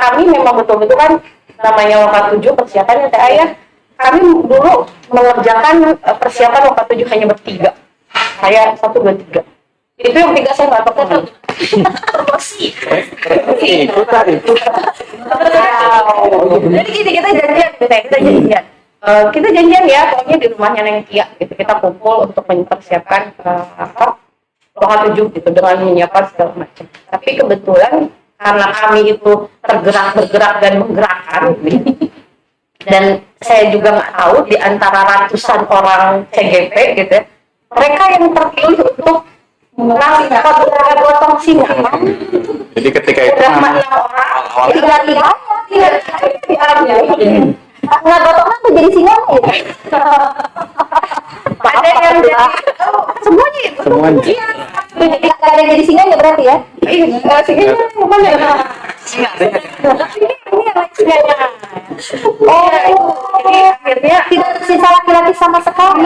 kami memang betul-betul kan namanya Loka 7 persiapannya Teh Ayah. Kami dulu mengerjakan persiapan Loka 7 hanya bertiga. Saya 1, 2, 3. Itu yang 3 saya nggak tahu. Promosi. Jadi gini, kita janjian. Kita janjian ya, pokoknya di rumahnya Neng Tia gitu. Kita kumpul untuk mempersiapkan Loka 7 gitu dengan menyiapkan segala macam. Tapi kebetulan karena kami itu bergerak dan menggerakkan, dan saya juga nggak tahu di antara ratusan orang CGP gitu ya, mereka yang terpilih untuk mengasih gotong singa. Jadi ketika itu Udah 6 orang, Nggak gotongnya tuh jadi singa ya? ada yang jadi semuanya itu. Semuanya. Iya. Jadi nggak ada yang jadi singa ya berarti ya? Iya, singanya mana? Ini yang singanya. Jadi akhirnya Tidak tersisa laki-laki sama sekali.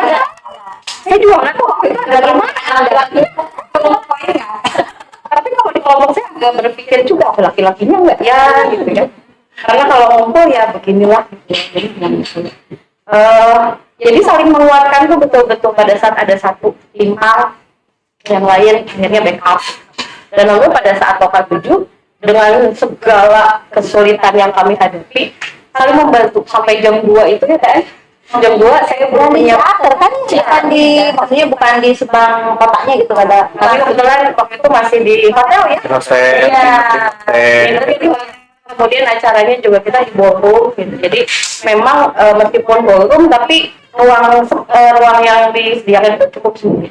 saya juga nggak tahu bagaimana ada laki. Tapi kalau di kelompok saya agak berpikir juga laki-lakinya enggak ya gitu ya. Karena kalau ngumpul ya beginilah gitu. Jadi saling menguatkan tuh betul-betul pada saat ada satu timpal, yang lain akhirnya backup. Dan lalu pada saat Loka 7 dengan segala kesulitan yang kami hadapi, saling membantu sampai jam 2 itu ya Teh. Jam 2 saya belum Di menyiapkan. teater kan bukan di, maksudnya bukan di Subang kotanya gitu ada. Tapi kebetulan waktu itu masih di hotel ya. Proses. Kemudian acaranya juga kita di ballroom gitu. Jadi memang meskipun ballroom tapi ruang yang disediakan itu cukup sempit.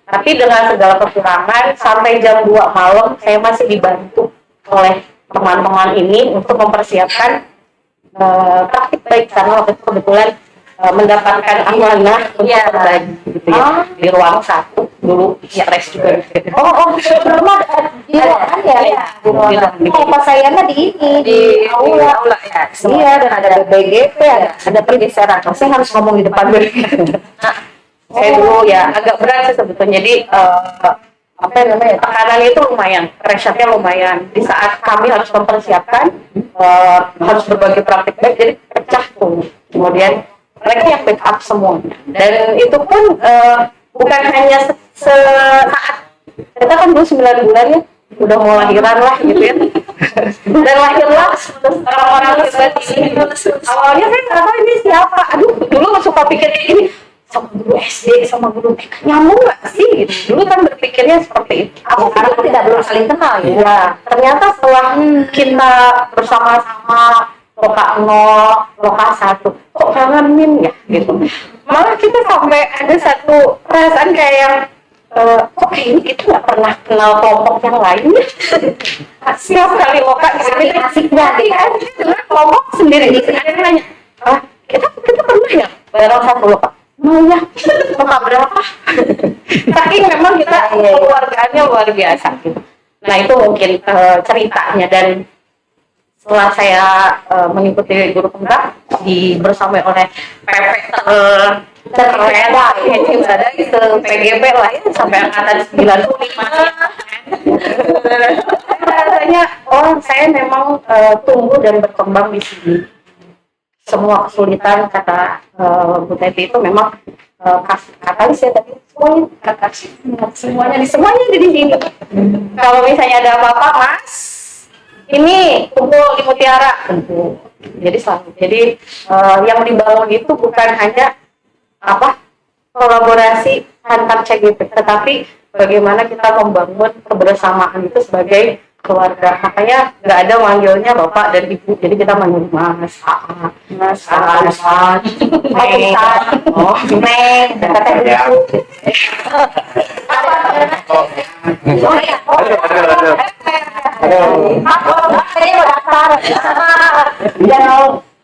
Tapi dengan segala kekurangan sampai jam 2 malam saya masih dibantu oleh teman-teman ini untuk mempersiapkan praktik baik, karena waktu itu kebetulan mendapatkan amanah untuk berbagi gitu ya, di ruang 1 dulu stres juga gitu. Sebelum di ruangan ya? Di ruangan. Oh, pas saya mah di ini, di aula. Ya. Iya, dan ada BGP, ada pergeseran. Saya harus ngomong di depan dulu. Saya dulu ya agak berat sih sebetulnya. Jadi tekanan itu lumayan, pressure-nya lumayan. Di saat kami harus mempersiapkan, harus berbagi praktik baik, jadi pecah tuh. Kemudian mereka yang backup semua. Dan itu pun bukan hanya saat kita kan dulu 9 bulan ya, udah mau lahiran lah gitu ya. Dan lahirlah orang-orang hebat ini. Awalnya saya nggak tahu ini siapa. Aduh, dulu suka pikir kayak gini, sama guru SD, sama guru TK, nyambung nggak sih? Gitu. Dulu kan berpikirnya seperti itu. Karena tidak belum saling kenal ya. Ya, ternyata setelah kita bersama-sama Loka 0, Loka 1, kok kangenin ya gitu. Malah kita sampai ada satu perasaan kayak yang kok kayaknya kita nggak pernah kenal kelompok yang lain ya. Setiap kali Loka Asik-asiknya kelompok sendiri. Ada yang nanya, kita pernah ya bareng satu lupa. Mau ya, lupa berapa? Saking memang kita keluarganya luar biasa gitu. Nah itu mungkin ceritanya, dan setelah saya mengikuti guru penggerak bersama oleh PP terkeren ada itu PGP lah ya, sampai angkatan 95. Rasanya saya memang tumbuh dan berkembang di sini. Semua kesulitan kata Bu Teti itu memang katalis ya, tapi semuanya di sini. Kalau misalnya ada apa-apa, Mas, ini kumpul di Mutiara. Jadi selalu. Jadi yang dibangun itu bukan hanya kolaborasi antar CGP, tetapi bagaimana kita membangun kebersamaan itu sebagai keluarga. Makanya nggak ada manggilnya Bapak dan Ibu, jadi kita manggil Mas, Mas, Neng,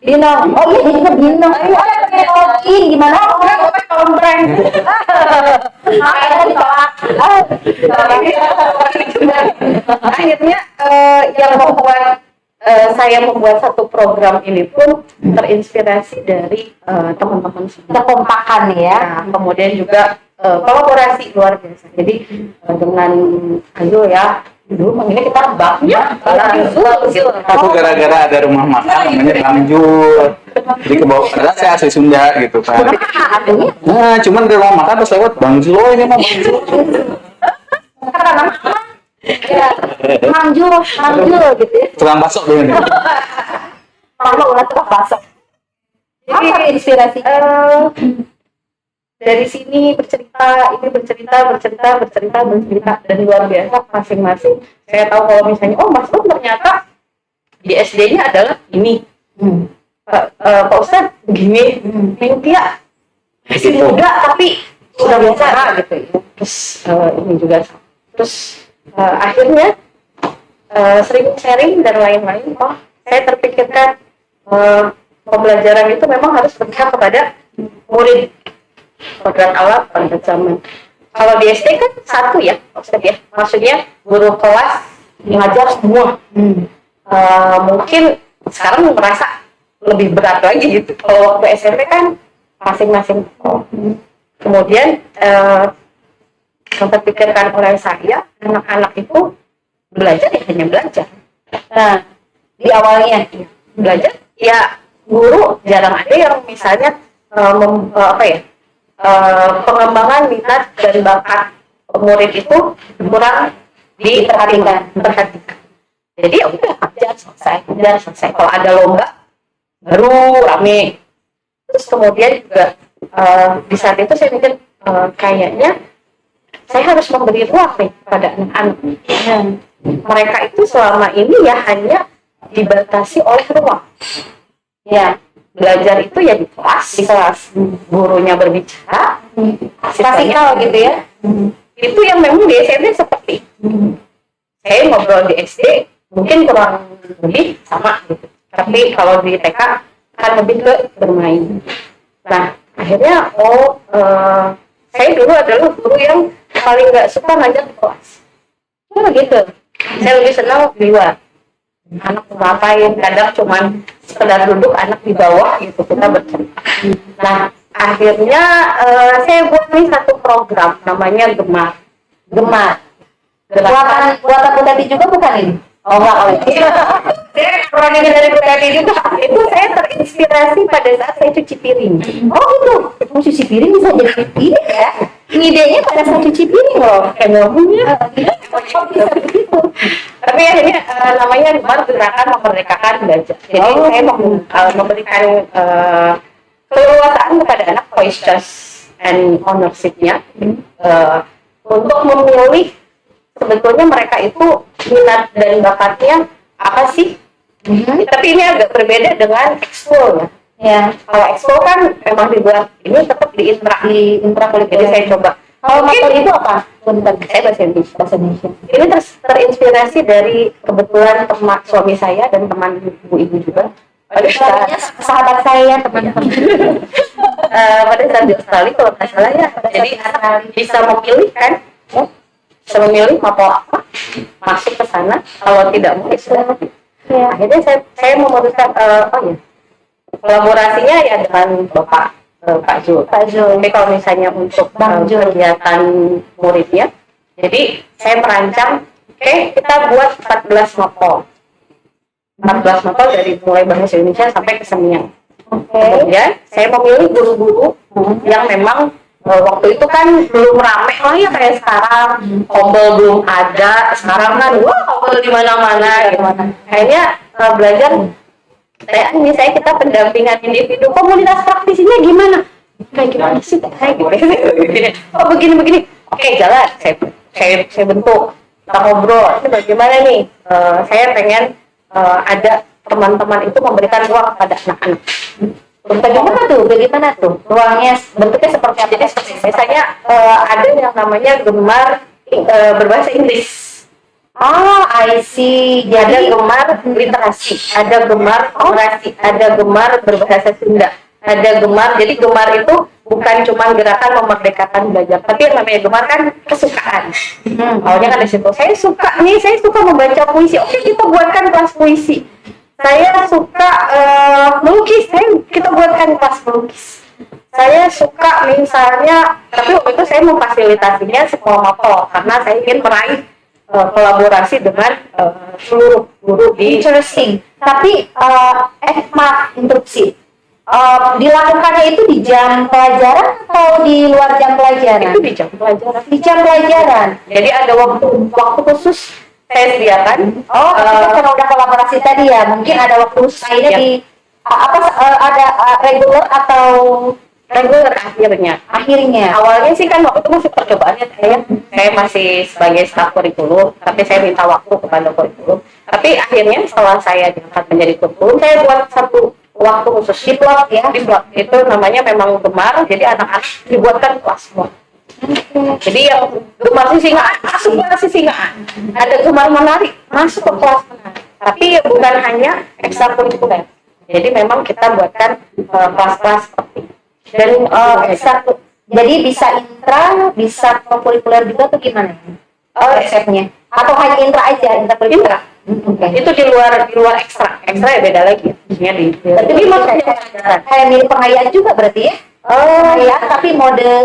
Binong, oh iya ini juga binong. Gimana? Kompreng. Akhirnya yang membuat saya membuat satu program ini pun terinspirasi dari teman-teman Kekompakan ya. Nah, kemudian juga kolaborasi luar biasa. Jadi dengan Ayu ya, dulu manggilnya kita Bang ya, Aku gara-gara ada rumah makan namanya Bangjur. Jadi ke bawah, padahal saya asli Sunda gitu kan. Nah, cuman di rumah makan terus lewat Bangjur, ini mah Bangjur. Mangjur gitu ya. Tukang bakso dulu nih. Kalau udah tukang bakso. Apa inspirasi? Dari sini bercerita dan luar biasa masing-masing. Saya tahu kalau misalnya, Mas Bro ternyata di SD-nya adalah ini. Pak Ustadz begini, Tia masih muda tapi sudah biasa gitu. Terus ini juga. Terus akhirnya sering sharing dan lain-lain. Saya terpikirkan pembelajaran itu memang harus berpihak kepada murid. Program alat pada zaman. Kalau di SD kan satu ya, maksudnya guru kelas ngajar semua. Mungkin sekarang merasa lebih berat lagi gitu. Kalau waktu SMP kan masing-masing. Kemudian yang terpikirkan oleh saya, anak-anak itu belajar ya hanya belajar. Nah, Di awalnya belajar ya guru jarang ada yang misalnya pengembangan minat dan bakat murid itu kurang diperhatikan. Jadi ya udah ajar selesai. Kalau ada lomba baru rame. Terus kemudian juga di saat itu saya mikir kayaknya saya harus memberi ruang nih pada anak-anak. Mereka itu selama ini ya hanya dibatasi oleh ruang. Ya, belajar itu ya di kelas, gurunya berbicara, klasikal gitu ya. Itu yang memang di SMP seperti saya ngobrol di SD mungkin kurang lebih sama gitu. Tapi kalau di TK kan lebih ke bermain. Nah, akhirnya saya dulu adalah guru yang paling nggak suka ngajar di kelas. Cuma gitu. Saya lebih senang di luar. Anak ngapain, kadang cuman sekedar duduk, anak di bawah gitu, kita bercerita. Nah, akhirnya saya buat nih satu program namanya Gemar. buatan Bu Teti juga bukan ini? Oh enggak, oleh saya program dari Bu Teti juga. Itu saya terinspirasi pada saat saya cuci piring. Oh gitu, cuci piring bisa jadi ide ya? Idenya pada saat cuci piring loh. Ngomongnya begitu. Tapi akhirnya namanya gerakan memerdekakan belajar. Jadi saya mau memberikan keleluasaan kepada anak, voice choice and ownership-nya untuk memilih sebetulnya mereka itu minat dan bakatnya apa sih. Tapi ini agak berbeda dengan ekskul ya. Kalau ekskul kan memang dibuat ini tetap di intrakulit. Jadi saya coba. Kalau materi itu apa? Saya bahasa Indonesia. Ini terinspirasi dari kebetulan teman suami saya dan teman ibu-ibu juga. pada saat Sahabat saya, teman-teman. pada saat di Australia kalau nggak salah ya, jadi anak bisa memilih kan, ya, bisa memilih mau apa, masuk ke sana. Kalau tidak mau ya sudah. Akhirnya saya memutuskan, oh ya, kolaborasinya ya dengan Bapak Pak Zul. Tapi kalau misalnya untuk kegiatan muridnya, jadi saya merancang, oke, kita buat 14 motol. 14 motol dari mulai bahasa Indonesia sampai kesenian. Kemudian saya memilih guru-guru yang memang waktu itu kan belum rame lah ya kayak sekarang, ombel belum ada. Sekarang kan wah ombel di mana-mana gitu. Akhirnya belajar saya kita pendampingan individu, komunitas praktisinya gimana? Kayak gimana sih? Kayak gitu. Oh begini. Oke, jalan. Saya bentuk. Kita ngobrol. Ini bagaimana nih? Saya pengen ada teman-teman itu memberikan ruang kepada anak-anak. Bagaimana tuh? Ruangnya bentuknya seperti apa? Jadi biasanya ada yang namanya gemar berbahasa Inggris. I see. Ada Jadi gemar literasi, ada gemar orasi, ada gemar berbahasa Sunda, ada gemar. Jadi gemar itu bukan cuma gerakan memerdekakan belajar, tapi yang namanya gemar kan kesukaan. Awalnya kan di situ. Saya suka membaca puisi. Oke, kita buatkan kelas puisi. Saya suka melukis. Kita buatkan kelas melukis. Saya suka misalnya, tapi waktu itu saya memfasilitasinya semua mapel karena saya ingin meraih kolaborasi dengan seluruh guru di. interesting. Tapi maaf interupsi. Dilakukannya itu di jam pelajaran atau di luar jam pelajaran? Itu di jam pelajaran. Di jam pelajaran. Jadi ada waktu khusus saya sediakan. Kita karena udah kolaborasi tadi ya, mungkin ada waktu khusus lainnya di ada reguler atau reguler akhirnya. Awalnya sih kan waktu itu masih percobaannya saya masih sebagai staf kurikulum, tapi saya minta waktu kepada kurikulum. Tapi akhirnya setelah saya diangkat menjadi kurikulum, saya buat satu waktu khusus di plot ya. Di plot itu namanya memang gemar, jadi anak-anak dibuatkan kelas semua. Jadi yang gemar sisingaan masuk kelas sisingaan, ada gemar menari masuk ke kelas menari. Tapi bukan hanya ekstrakurikuler. Jadi memang kita buatkan kelas-kelas seperti itu. Dan jadi bisa intra, bisa kurikuler juga tuh gimana? Resepnya? Atau hanya intra aja, intra? Itu di luar ekstra ya beda lagi ya. Berarti ini maksudnya kayak milik pengayaan juga berarti ya? Ya, tapi mode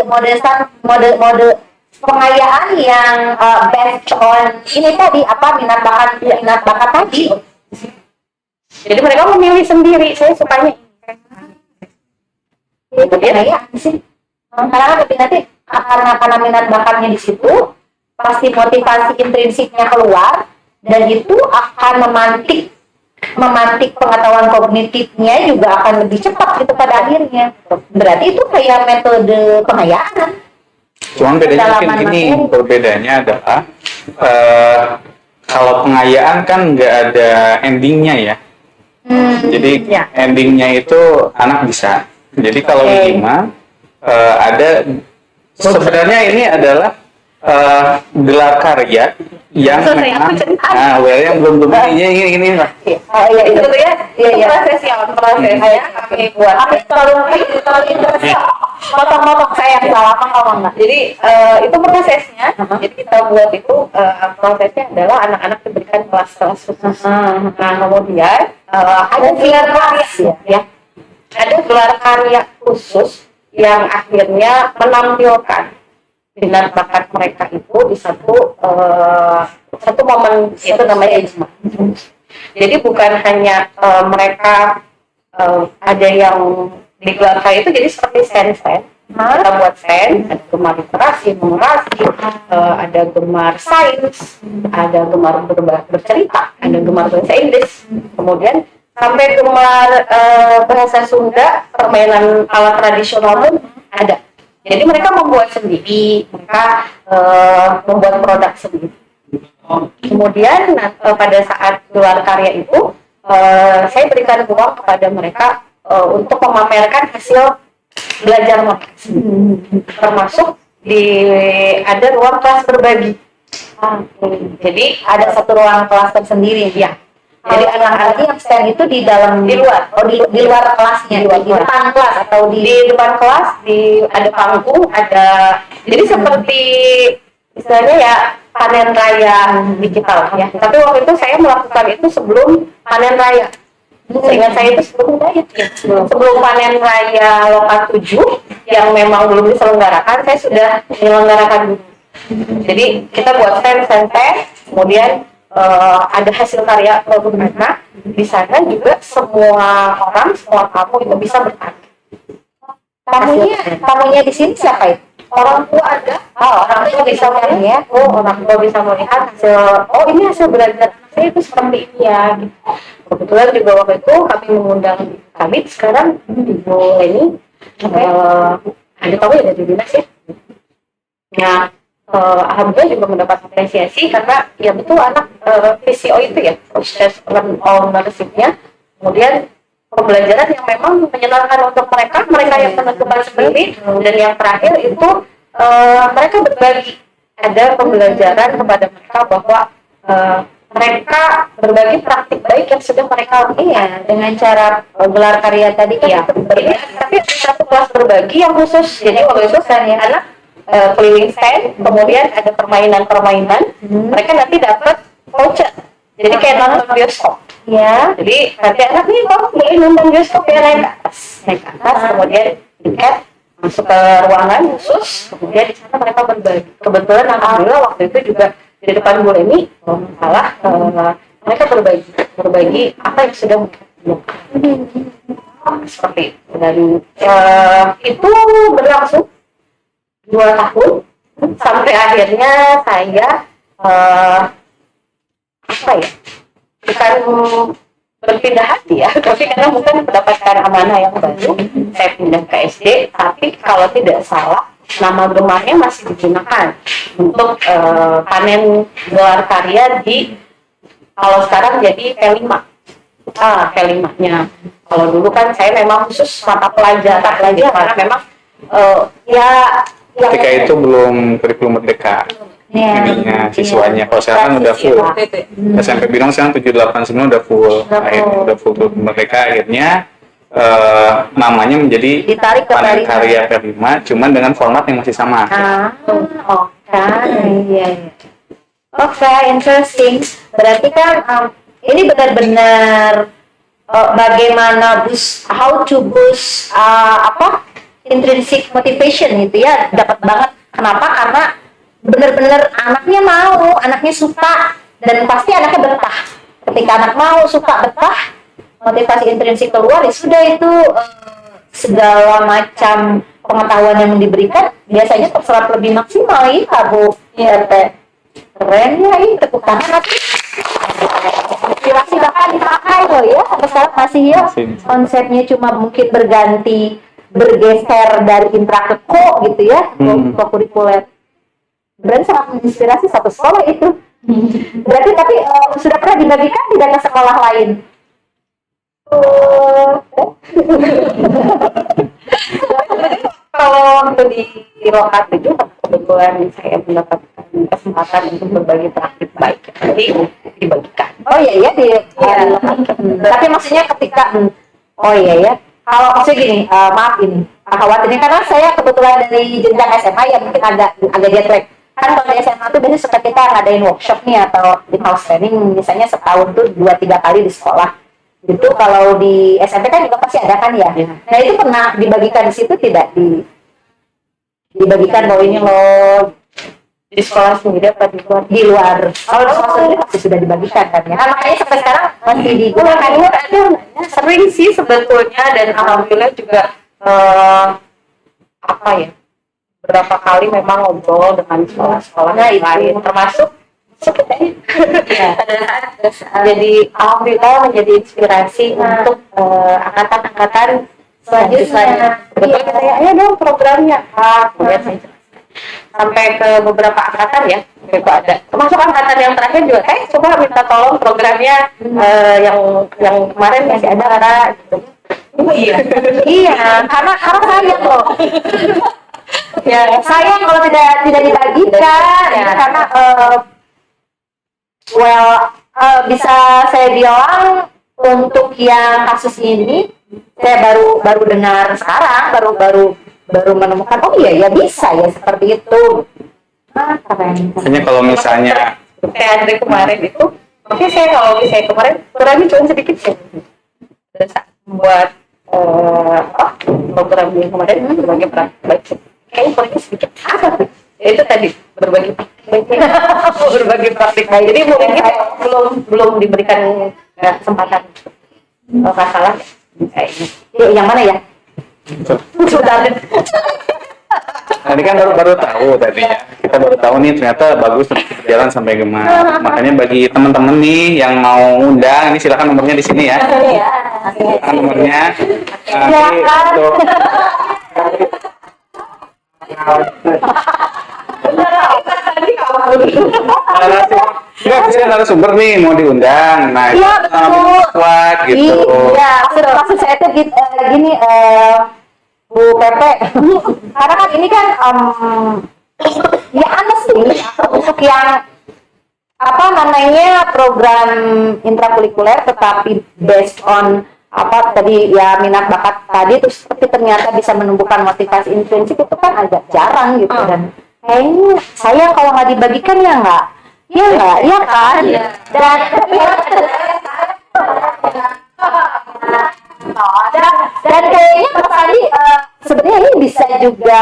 pengayaan yang based on ini tadi apa minat bakat tadi. Jadi mereka memilih sendiri. Saya sukanya itu pengayaan sih. Karena nanti karena minat bakatnya di situ, pasti motivasi intrinsiknya keluar dan itu akan memantik pengetahuan kognitifnya juga akan lebih cepat gitu pada akhirnya. Berarti itu kayak metode pengayaan. Cuman bedanya mungkin gini, perbedaannya adalah kalau pengayaan kan nggak ada endingnya ya. Jadi endingnya itu anak bisa. Jadi kalau Wikima ada sebenarnya ini adalah gelar karya yang yang belum ini lah. Itu sebetulnya prosesnya kami buat. Potong-potong saya salah apa enggak. Jadi itu prosesnya. Jadi kita buat itu prosesnya adalah anak-anak diberikan kelas-kelas khusus. Nah kemudian ada gelar karya ya. Ada gelar karya khusus yang akhirnya menampilkan minat bakat mereka itu di satu momen itu namanya ijma. Jadi bukan hanya mereka ada yang di gelar karya itu jadi seperti stand. Kita buat stand, ada gemar literasi, numerasi, ada gemar sains, ada gemar bercerita, ada gemar bahasa Inggris, kemudian sampai gemar bahasa Sunda, permainan alat tradisional pun ada. Jadi mereka membuat sendiri, mereka membuat produk sendiri. Kemudian pada saat gelar karya itu, saya berikan ruang kepada mereka untuk memamerkan hasil belajar mereka sendiri. Termasuk ada ruang kelas berbagi. Jadi ada satu ruang kelas tersendiri ya. Jadi anak-anak yang stand itu di dalam, Di luar. oh di luar kelasnya, di depan kelas atau Di depan kelas, ada panggung, ada, jadi seperti istilahnya ya panen raya digital ya. Tapi waktu itu saya melakukan itu sebelum panen raya. Seingat saya itu sebelum raya, sebelum panen raya Lokal 7 yang memang belum diselenggarakan, saya sudah menyelenggarakan dulu. Jadi kita buat stand, kemudian ada hasil karya produk anak. Di sana juga semua orang, semua tamu itu bisa bertanya. tamunya di sini siapa itu? Orang tua ada, orang tua bisa melihat ya, orang tua bisa melihat hasil, ini hasil belajar anak saya itu seperti ini ya. Gitu. Kebetulan juga waktu itu kami mengundang kami sekarang Ibu Leni, ada tahu ya dari dinas ya. Nah, alhamdulillah juga mendapat apresiasi karena ya betul anak PCO itu ya, proses ownership-nya, kemudian pembelajaran yang memang menyenangkan untuk mereka yang menentukan sendiri, dan yang terakhir itu mereka berbagi, ada pembelajaran kepada mereka bahwa mereka berbagi praktik baik yang sudah mereka lakukan. Iya, dengan cara gelar karya tadi kan Iya, ini tapi ada satu kelas berbagi yang khusus, jadi waktu itu saya anak keliling stand, kemudian ada permainan-permainan, mereka nanti dapat voucher, jadi kayak nonton bioskop. ya. Jadi nanti anak nih kamu boleh nonton bioskop ya, naik ke atas, kemudian tiket masuk ke ruangan khusus, kemudian di sana mereka berbagi. Kebetulan alhamdulillah waktu itu juga di depan Bu Leni, salah mereka berbagi apa yang sudah mereka lakukan. Seperti itu. Dan itu berlangsung 2 tahun sampai akhirnya saya bukan berpindah hati ya, tapi karena mungkin mendapatkan amanah yang baru, saya pindah ke SD. Tapi kalau tidak salah, nama gemarnya masih digunakan untuk panen gelar karya di, kalau sekarang jadi P5. P5-nya. Kalau dulu kan saya memang khusus mata pelajaran karena memang Ketika itu belum kurikulum merdeka. Ininya siswanya. Kalau sekarang udah full. SMP Binong sekarang 78 semua udah full. Akhirnya udah full kurikulum merdeka, akhirnya namanya menjadi Ditarik ke panen P5. karya P5, cuman dengan format yang masih sama. Iya. Oke, interesting. Berarti kan ini benar-benar bagaimana how to boost intrinsic motivation itu ya, dapat banget. Kenapa? Karena benar-benar anaknya mau, anaknya suka, dan pasti anaknya betah. Ketika anak mau, suka, betah, motivasi intrinsik keluar, ya sudah itu segala macam pengetahuan yang diberikan biasanya terserap lebih maksimal ya Bu. Iya Teh. Keren ya ini, tepuk tangan nanti. Inspirasi bahkan dipakai loh ya, sampai sekarang masih ya. Konsepnya cuma mungkin bergeser dari intra ke ko gitu ya, ke kurikuler. Berarti sangat menginspirasi satu sekolah itu. Berarti tapi sudah pernah dibagikan tidak ke sekolah lain? Kalau waktu di Lokal 7 kebetulan saya mendapatkan kesempatan untuk berbagi praktik baik, jadi dibagikan. Oh iya di tapi maksudnya ketika kalau maksudnya gini, maaf ini khawatirnya karena saya kebetulan dari jenjang SMA yang mungkin agak jet lag. Kan kalau di SMA tuh biasanya suka kita ngadain workshop nih atau di house training, misalnya setahun tuh 2-3 kali di sekolah. Itu kalau di SMP kan juga pasti ada kan ya. Nah itu pernah dibagikan di situ tidak dibagikan bahwa ini loh Di sekolah sendiri apa di luar? di luar. Kalau di sekolah sendiri pasti sudah dibagikan kan ya. Nah, makanya sampai sekarang masih digunakan. Ada sering sih sebetulnya, dan alhamdulillah juga berapa kali memang ngobrol dengan sekolah-sekolah yang lain, termasuk jadi alhamdulillah menjadi inspirasi untuk angkatan-angkatan selanjutnya. Betul saya, ayo dong programnya kemudian saya jelaskan sampai ke beberapa angkatan ya, itu ada, termasuk angkatan yang terakhir juga coba minta tolong programnya yang kemarin masih ada karena gitu. Iya, karena sayang loh. Ya, sayang kalau tidak dibagikan ya, karena bisa saya bilang untuk yang kasus ini saya baru dengar sekarang, baru menemukan oh iya ya bisa ya seperti itu. Keren. Hanya kalau misalnya Kayak Andre kemarin itu, oke saya kalau misalnya kemarin kurangnya cuma sedikit sih. Buat program yang kemarin berbagi praktik, kayaknya kurangnya sedikit. Apa tuh? Ya itu tadi berbagi berbagi praktik. Jadi mungkin kita belum diberikan kesempatan. Nggak salah. Yang mana ya? Sudah ada. Nah, ini kan baru tahu tadinya. Kita baru tahu nih ternyata bagus untuk berjalan sampai Gemah. Makanya bagi teman-teman nih yang mau undang, ini silakan nomornya di sini ya. Silakan nomornya. Nanti untuk Enggak, bisa narasumber nih mau diundang. Nah, Iya, itu betul. kuat gitu. Iya, maksud saya tuh gini, Bu Pepe, karena kan ini kan ya aneh sih untuk yang apa namanya program intrakurikuler tetapi based on apa tadi ya minat bakat tadi terus tapi ternyata bisa menumbuhkan motivasi intrinsik itu kan agak jarang gitu dan kayaknya saya kalau nggak dibagikan ya nggak kan dan kayaknya Mas Andi sebenarnya ini bisa juga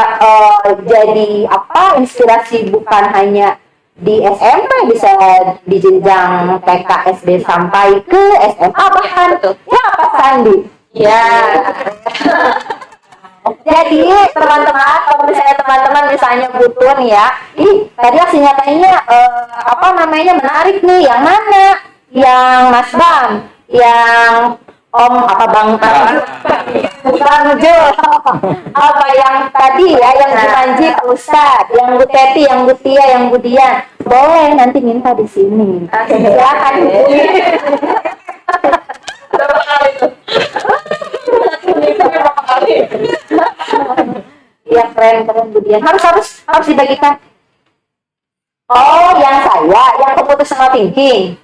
jadi apa inspirasi bukan hanya di SMP, bisa di jenjang TK, SD sampai ke SMA bahkan ya Pak Sandi Ya. jadi teman-teman kalau misalnya teman-teman misalnya butuh nih ya tadi aksi nyatanya apa namanya menarik nih yang mana yang Mas Bang yang Om apa Bang Bang Jo apa yang tadi ya yang Jumanji Pak Ustadz yang Bu Teti yang Bu Tia yang Bu Dian boleh nanti minta di sini silakan ya keren Bu Dian harus dibagikan. Oh yang saya yang computational thinking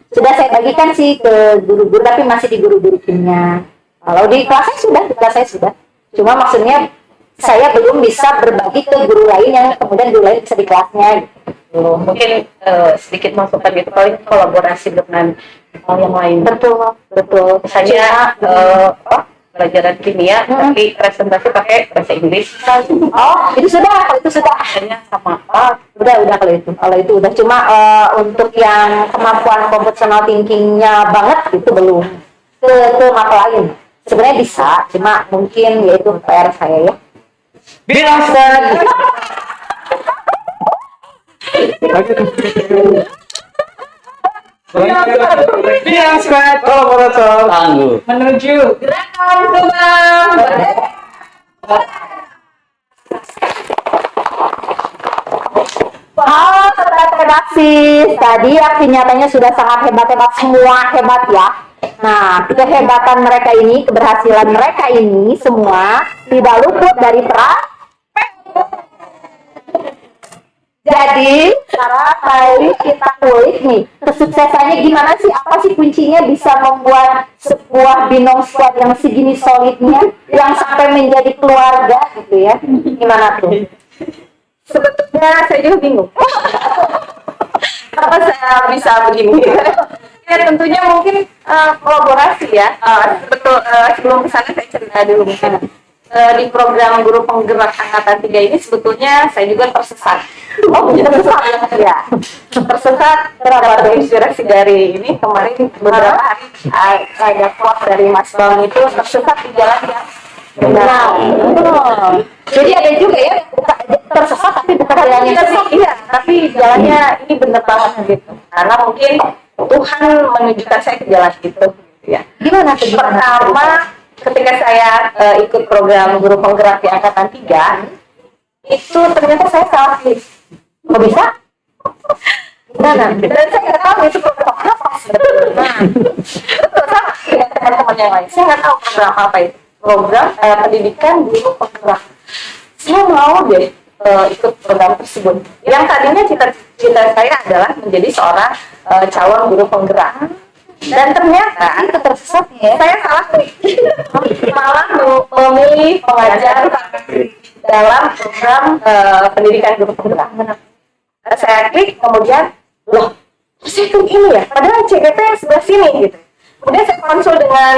sudah saya bagikan sih ke guru-guru tapi masih di guru-guru kimia. Kalau di kelas saya sudah. Cuma maksudnya saya belum bisa berbagi ke guru lain yang kemudian guru lain bisa di kelasnya. Mungkin sedikit masukan gitu paling kolaborasi dengan yang lain. Betul. Misalnya pelajaran kimia tapi presentasi pakai bahasa Inggris. Oh itu sudah. Hanya sama Udah kalau itu udah cuma untuk yang kemampuan computational thinkingnya banget itu belum ke mata lain sebenarnya bisa cuma mungkin yaitu PR saya ya Bilang Bilang squad kolaborator. Tangguh. menuju gerakan kembang. halo sobat redaksi tadi aksi nyatanya sudah sangat hebat semua hebat ya. Nah kehebatan mereka ini keberhasilan mereka ini semua tidak luput dari jadi kali kita kulik nih kesuksesannya gimana sih apa sih kuncinya bisa membuat sebuah Binong Squad yang segini solidnya yang sampai menjadi keluarga gitu ya gimana tuh? Sebetulnya saya juga bingung. Kenapa saya bisa begini? Ya tentunya mungkin kolaborasi ya. Betul. Sebelum kesana saya cerita dulu mungkin. Di program guru penggerak angkatan 3 ini sebetulnya saya juga tersesat. Oh, tersesat ya. Tersesat terinspirasi dari ini kemarin beberapa hari ada quote dari Mas Bang itu tersesat di jalan yang benar. Jadi ada juga ya tersesat tapi bukan jalannya Iya, iya, tapi jalannya ini benar banget gitu. Karena mungkin Tuhan menunjukkan saya ke jalan itu. Ya. gimana tuh? Pertama, ketika saya ikut program guru penggerak di angkatan 3, itu ternyata saya salah pilih. Kok bisa? Dan saya nggak tahu itu program apa sebetulnya. Betul sama dengan teman-teman yang lain. Saya nggak tahu program apa itu. Program pendidikan guru penggerak. Saya mau deh ikut program tersebut. Yang tadinya cita-cita saya adalah menjadi seorang calon guru penggerak. Dan ternyata Itu tersesat ya. saya salah klik, malah memilih pengajar dalam program pendidikan guru penggerak. Saya klik, kemudian loh, saya klik ini ya, padahal CGP sebelah sini gitu. Kemudian saya konsul dengan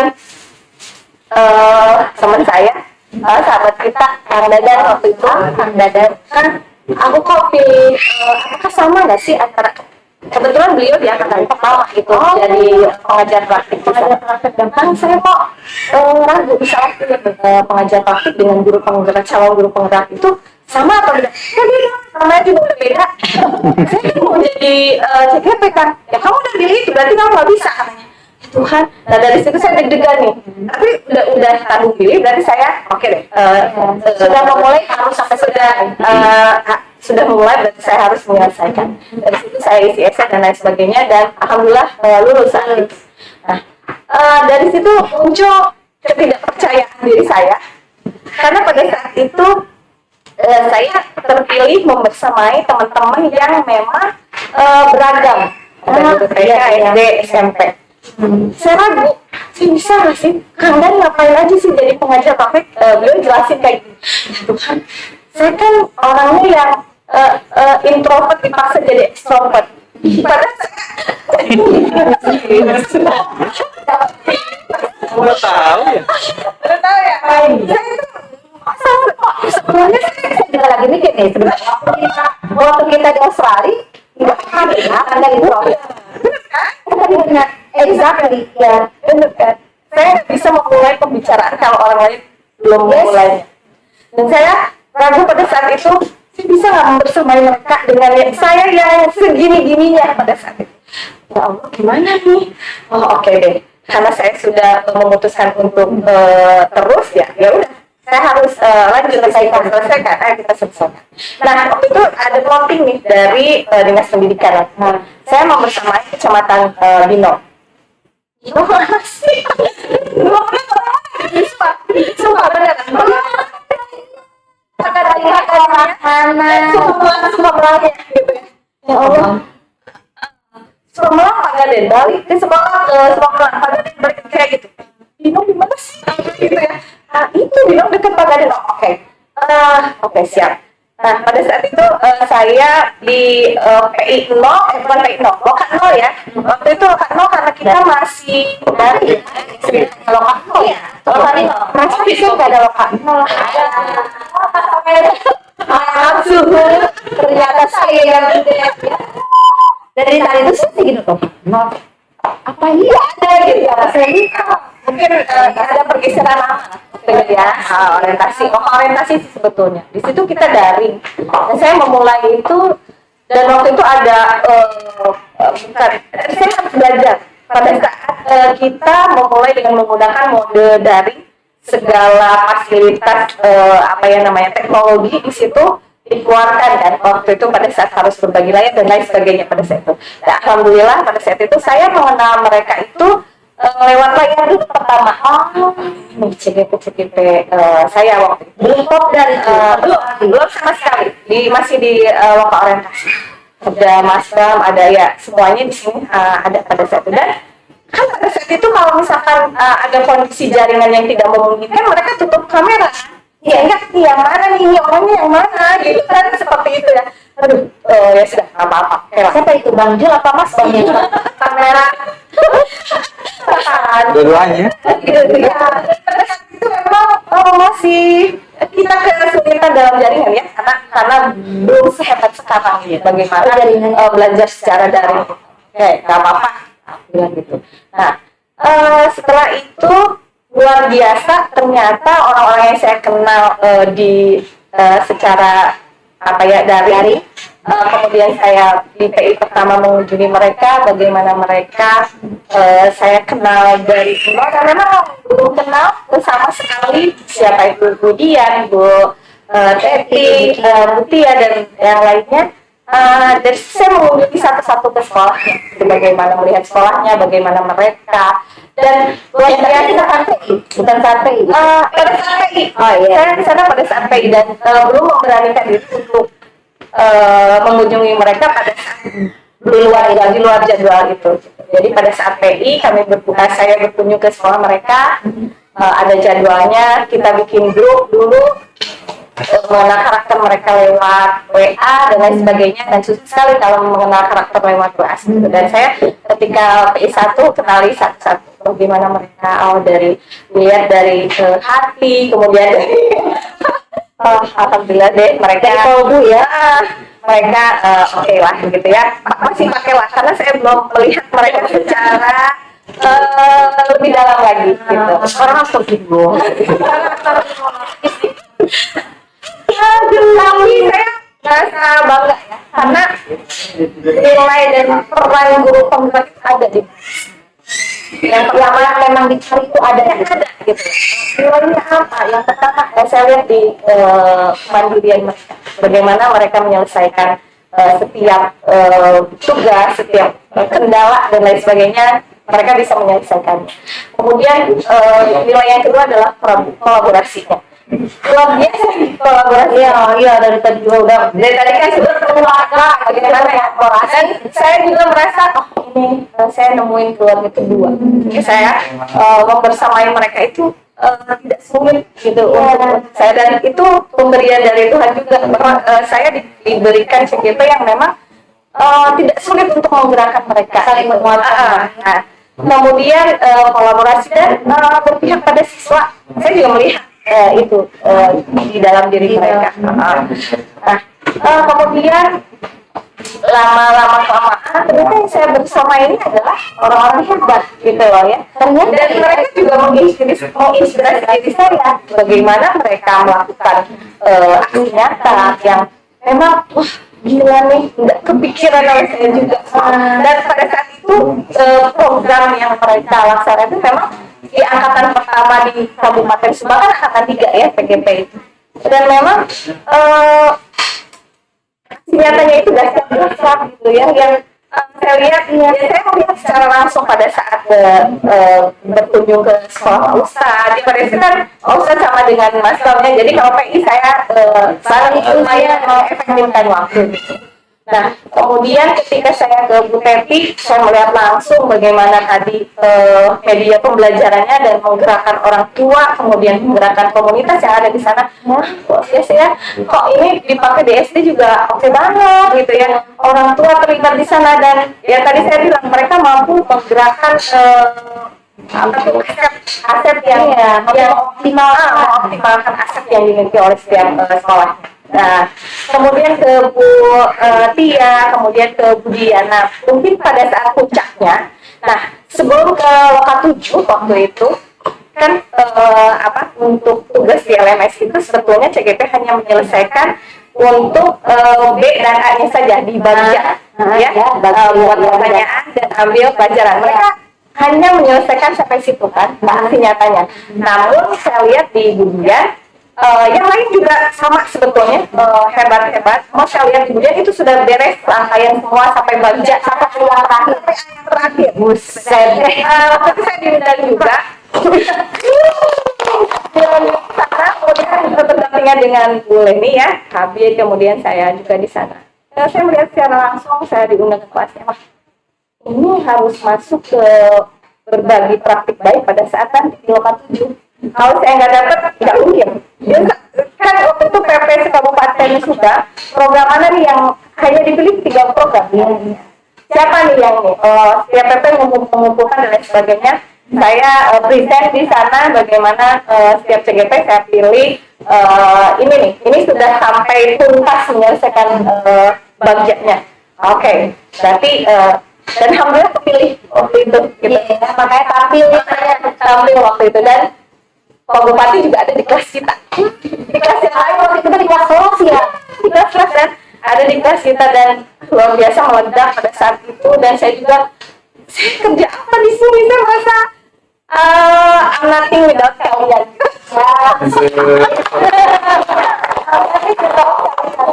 teman saya, sahabat kita, Kang Dadan waktu itu. Kang Dadan, kan aku kok pilih, apakah sama nggak sih antara, kebetulan beliau di angkatan pertama gitu, jadi pengajar praktik. Dan saya kok ragu bisa pilih pengajar praktik dengan guru penggerak, calon guru penggerak itu sama apa beda? Ya beda, namanya juga berbeda. Saya kan mau jadi CGP kan, ya kamu udah pilih itu berarti kamu nggak bisa katanya. Ya Tuhan, nah dari situ saya deg-degan nih. Tapi udah tanggung pilih, berarti saya oke deh. Sudah memulai harus sampai sudah memulai, berarti saya harus menyelesaikan. Dari situ saya isi essay dan lain sebagainya, dan alhamdulillah lulus saat itu. Nah, dari situ muncul ketidakpercayaan diri saya, karena pada saat itu saya terpilih membersamai teman-teman yang memang beragam, dari TK, SD, SMP. Saya ragu, saya bisa nggak sih? Kang Dan ngapain aja sih jadi pengajar praktik? Beliau jelasin kayak gini. Ya Tuhan, saya kan orangnya yang introvert dipaksa jadi extrovert. Padahal Udah tahu ya. saya itu sebenarnya saya juga lagi mikir nih, sebenarnya waktu kita di Australia nggak ada ya introvert. Benar, exactly, ya, benar kan. Saya bisa memulai pembicaraan kalau orang lain belum memulainya. Dan saya ragu pada saat itu, saya bisa nggak membersamai mereka dengan saya yang segini-gininya pada saat itu. Ya Allah, gimana nih? Oh oke deh, karena saya sudah memutuskan untuk terus ya udah. Saya harus lanjut selesaikan, kita selesaikan. Nah, waktu itu ada plotting nih dari Dinas Pendidikan. Nah, saya membersamai Kecamatan Binong. Binong mana sih? Binong sumpah benar. Semua belakangnya gitu ya. Ya Allah. Semua Pagaden balik ke semua Pagaden balik kayak gitu. Binong di mana sih? Gitu ya. Nah, itu bilang dekat Pagaden. Oh, oke, siap. Nah, pada saat itu saya di PI 0, bukan PI 0, Loka 0 ya. Waktu itu Loka 0 karena kita masih dari Loka 0 ya. Loka 0. Masih bisa nggak ada Loka 0. Suhu. Ternyata saya yang tidak ya. Dari tadi itu saya gitu tuh. Apa iya ada gitu ya. Saya mungkin ada pergeseran nama. Ya, orientasi sih sebetulnya. Di situ kita daring. Dan saya memulai itu, dan waktu itu ada saya harus belajar pada saat kita memulai dengan menggunakan mode daring, segala fasilitas teknologi di situ dikeluarkan kan waktu itu pada saat harus berbagi layar dan lain sebagainya pada saat itu. Dan alhamdulillah pada saat itu saya mengenal mereka itu lewat layar dulu pertama. Ini CGP saya waktu itu belum pop dan belum sama sekali masih di lokal orientasi. Ada Mas Bram, ada ya semuanya di sini ada pada saat itu. Dan kan pada saat itu kalau misalkan ada kondisi jaringan yang tidak memungkinkan, mereka tutup kamera. Ya enggak, yang mana nih, orangnya yang mana gitu kan, seperti itu ya. Aduh, ya sudah, apa-apa. Siapa itu, Bang Jul apa Mas Bang Jul? Kamera. Dua-duanya. Gitu ya. Pada saat itu memang masih kita kesulitan dalam jaringan ya, karena belum sehebat sekarang ya. Bagaimana belajar secara daring. Oke, nggak apa-apa. Bilang gitu. Nah, setelah itu luar biasa, ternyata orang-orang yang saya kenal secara daring. Kemudian saya di PI pertama mengunjungi mereka, bagaimana mereka saya kenal dari nol, karena memang belum kenal sama sekali siapa itu Bu Dian, Bu Teti, Bu Tia dan yang lainnya. Dari saya mengunjungi satu-satu ke sekolahnya, bagaimana melihat sekolahnya, bagaimana mereka, dan luar biasa. Bukan saat PI. Pada saat PI. Oh iya. Saya di sana pada saat PI dan belum memberanikan diri untuk mengunjungi mereka pada saat di luar jadwal itu. Jadi pada saat PI saya berkunjung ke sekolah mereka, ada jadwalnya, kita bikin grup dulu mengenal karakter mereka lewat WA dan lain sebagainya, dan susah sekali kalau mengenal karakter lewat WA gitu. Dan saya ketika PI1 kenali satu-satu bagaimana mereka dari dilihat dari hati, kemudian dari alhamdulillah deh mereka Bu ya, mereka oke lah gitu ya, masih pakai lah karena saya belum melihat mereka secara lebih dalam lagi gitu. Orang astagfirullah. Tapi saya merasa bangga ya, karena nilai dan peran guru penggerak itu ada di yang pertama memang dicari itu ada gitu. Nilainya apa? Yang pertama saya lihat di kemandirian mereka, bagaimana mereka menyelesaikan setiap tugas, setiap kendala dan lain sebagainya, mereka bisa menyelesaikannya. Kemudian nilai yang kedua adalah kolaborasinya. Luar biasa kolaborasi. Iya dari tadi juga udah. Dari tadi kan sudah keluarga, bagaimana ya kolaborasi. Dan saya juga merasa ini saya nemuin keluarga kedua. Jadi saya membersamai mereka itu tidak sulit gitu untuk saya, dan itu pemberian dari Tuhan juga bahwa saya diberikan CGP yang memang tidak sulit untuk menggerakkan mereka. Saling menguatkan. Nah, kemudian kolaborasi dan berpihak pada siswa, saya juga melihat itu di dalam diri mereka. Kemudian lama-lama kelamaan ternyata yang saya bersama ini adalah orang-orang hebat gitu loh ya. Dan mereka juga menginspirasi diri saya bagaimana mereka melakukan aksi nyata yang memang gila nih, nggak kepikiran oleh saya juga. Dan pada saat itu program yang mereka laksanakan itu memang di angkatan pertama di Kabupaten Subang, kan angkatan 3 ya PGP itu. Dan memang nyatanya itu dasar gitu ya, yang saya lihat ya, saya melihat secara langsung pada saat berkunjung ke sekolah Ustadz. Di Paris kan Ustadz sama dengan masternya, jadi kalau PI saya bareng lumayan efektifkan waktu gitu. Nah, kemudian ketika saya ke Bu Teti, saya melihat langsung bagaimana tadi media pembelajarannya dan menggerakkan orang tua, kemudian menggerakkan komunitas yang ada di sana. Nah, biasanya kok ini dipakai di SD juga oke banget gitu ya. Orang tua terlibat di sana, dan ya tadi saya bilang mereka mampu menggerakkan aset yang optimalkan aset yang dimiliki oleh setiap sekolah. Nah, kemudian ke Bu Tia, kemudian ke Bu Diana. Mungkin pada saat puncaknya, nah sebelum ke Loka 7 waktu itu kan untuk tugas di LMS itu sebetulnya CGP hanya menyelesaikan untuk B dan A-nya saja di bagian buat pertanyaan dan ambil pelajaran. Mereka hanya menyelesaikan sampai situ kan, aksi nyatanya. Namun saya lihat di dunia yang lain juga sama sebetulnya, hebat-hebat. Mau saya lihat kemudian itu sudah beres rangkaian semua sampai baca sampai yang terakhir. Buset. Waktu itu saya diundang juga. Karena kemudian berdampingan dengan Bu Leni ya, Habib, kemudian saya juga di sana. Saya melihat secara langsung, saya diundang ke kelasnya. Wah, ini harus masuk ke berbagi praktik baik pada saat nanti di Loka 7. Kalau saya nggak dapat, nggak mungkin. Kan waktu itu PP Kabupaten Subang, program mana nih yang hanya dipilih 3 program? Siapa nih yang nih? Setiap PP mengumpulkan dan lain sebagainya. Saya present di sana bagaimana setiap CGP saya pilih ini nih. Ini sudah sampai tuntas menyelesaikan bagiannya. Oke, berarti dan alhamdulillah kepilih waktu itu. Gitu. Makanya tampil waktu itu, dan Pak Bupati juga ada di kelas kita. Di kelas yang lain waktu itu di kelas kelas ya. Di kelas dan ada di kelas kita, dan luar biasa meledak pada saat itu. Dan saya juga, saya kerja apa di sini? Saya merasa I'm nothing without kalian.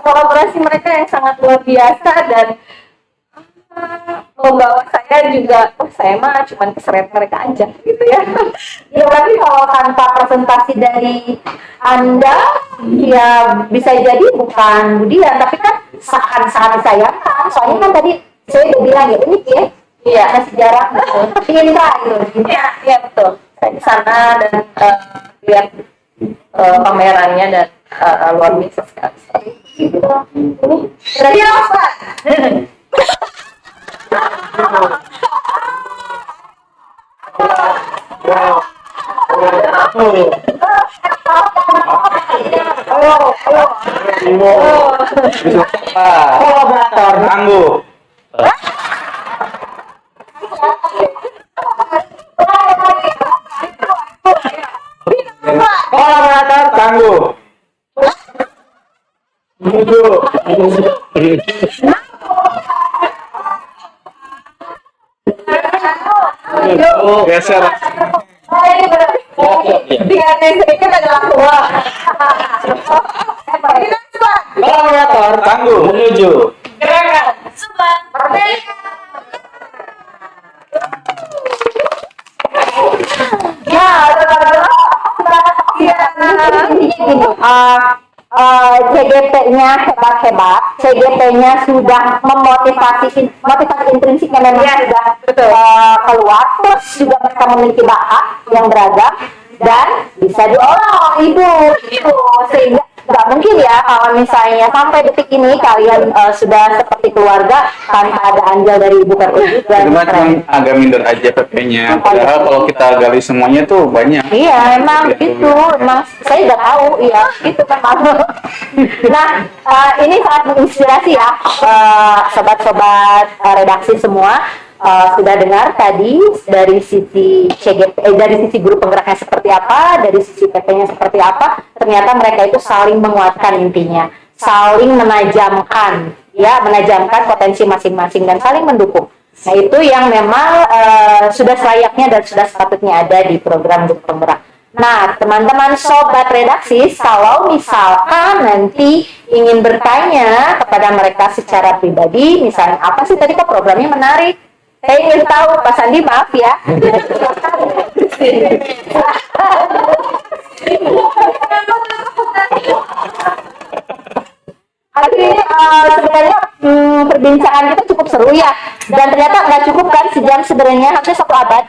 Kolaborasi mereka yang sangat luar biasa, dan membawa saya juga, saya mah cuma keseret mereka aja gitu ya. Ya berarti kalau tanpa presentasi dari Anda, ya bisa jadi bukan Budian, tapi kan sangat disayangkan. Soalnya kan tadi Saya udah bilang ya unik ya. Iya. Ada sejarah ingin tahu. Iya betul. Saya ke sana dan lihat pamerannya dan luar biasa sekali. Ini berarti apa? Kolaborator tangguh. Kolaborator tangguh. Menuju. Geser. Dengan sedikit adalah tua. Kolaborator tangguh menuju. Gerakan Sumpah Merdeka. Ya, CGP-nya hebat-hebat, CGP-nya sudah motivasi intrinsiknya memang sudah keluar, terus juga mereka memiliki bakat yang beragam dan bisa diolah ibu itu sehingga nggak mungkin ya kalau misalnya sampai detik ini kalian sudah seperti keluarga tanpa ada andil dari ibu pertiwi dan Cuma agak minder aja PP-nya. Padahal kalau kita gali semuanya tuh banyak. iya, emang gitu. Emang saya udah tahu, iya, gitu memang. Nah, ini sangat menginspirasi ya, sobat-sobat redaksi semua. Sudah dengar tadi dari sisi CGP, dari sisi guru penggeraknya seperti apa, dari sisi PP-nya seperti apa. Ternyata mereka itu saling menguatkan intinya, saling menajamkan, ya, menajamkan potensi masing-masing dan saling mendukung. Nah, itu yang memang sudah selayaknya dan sudah sepatutnya ada di program guru penggerak. Nah, teman-teman sobat redaksi, kalau misalkan nanti ingin bertanya kepada mereka secara pribadi, misalnya apa sih tadi kok programnya menarik? Saya ingin tahu, Pak Sandi, maaf ya. Tapi sebenarnya perbincangan kita cukup seru ya, dan ternyata nggak cukup kan sejam, sebenarnya harusnya 1 abad.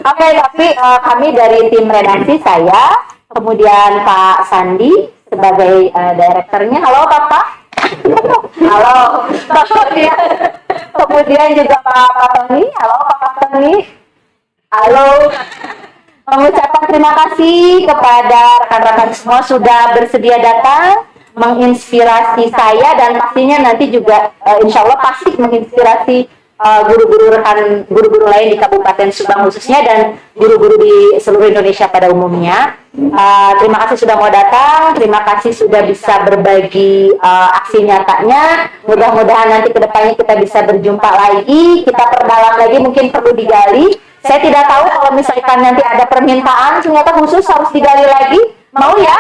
Oke, tapi kami dari tim redaksi, saya, kemudian Pak Sandi sebagai direkturnya. Halo Bapak. Halo. Kemudian juga Pak Tony. Halo Pak Tony. Halo. Mengucapkan terima kasih kepada rekan-rekan semua sudah bersedia datang menginspirasi saya dan pastinya nanti juga insya Allah pasti menginspirasi guru-guru lain di Kabupaten Subang khususnya dan guru-guru di seluruh Indonesia pada umumnya. Terima kasih sudah mau datang, terima kasih sudah bisa berbagi aksi nyatanya. Mudah-mudahan nanti kedepannya kita bisa berjumpa lagi, kita perdalam lagi, mungkin perlu digali. Saya tidak tahu kalau misalkan nanti ada permintaan ternyata khusus harus digali lagi, mau ya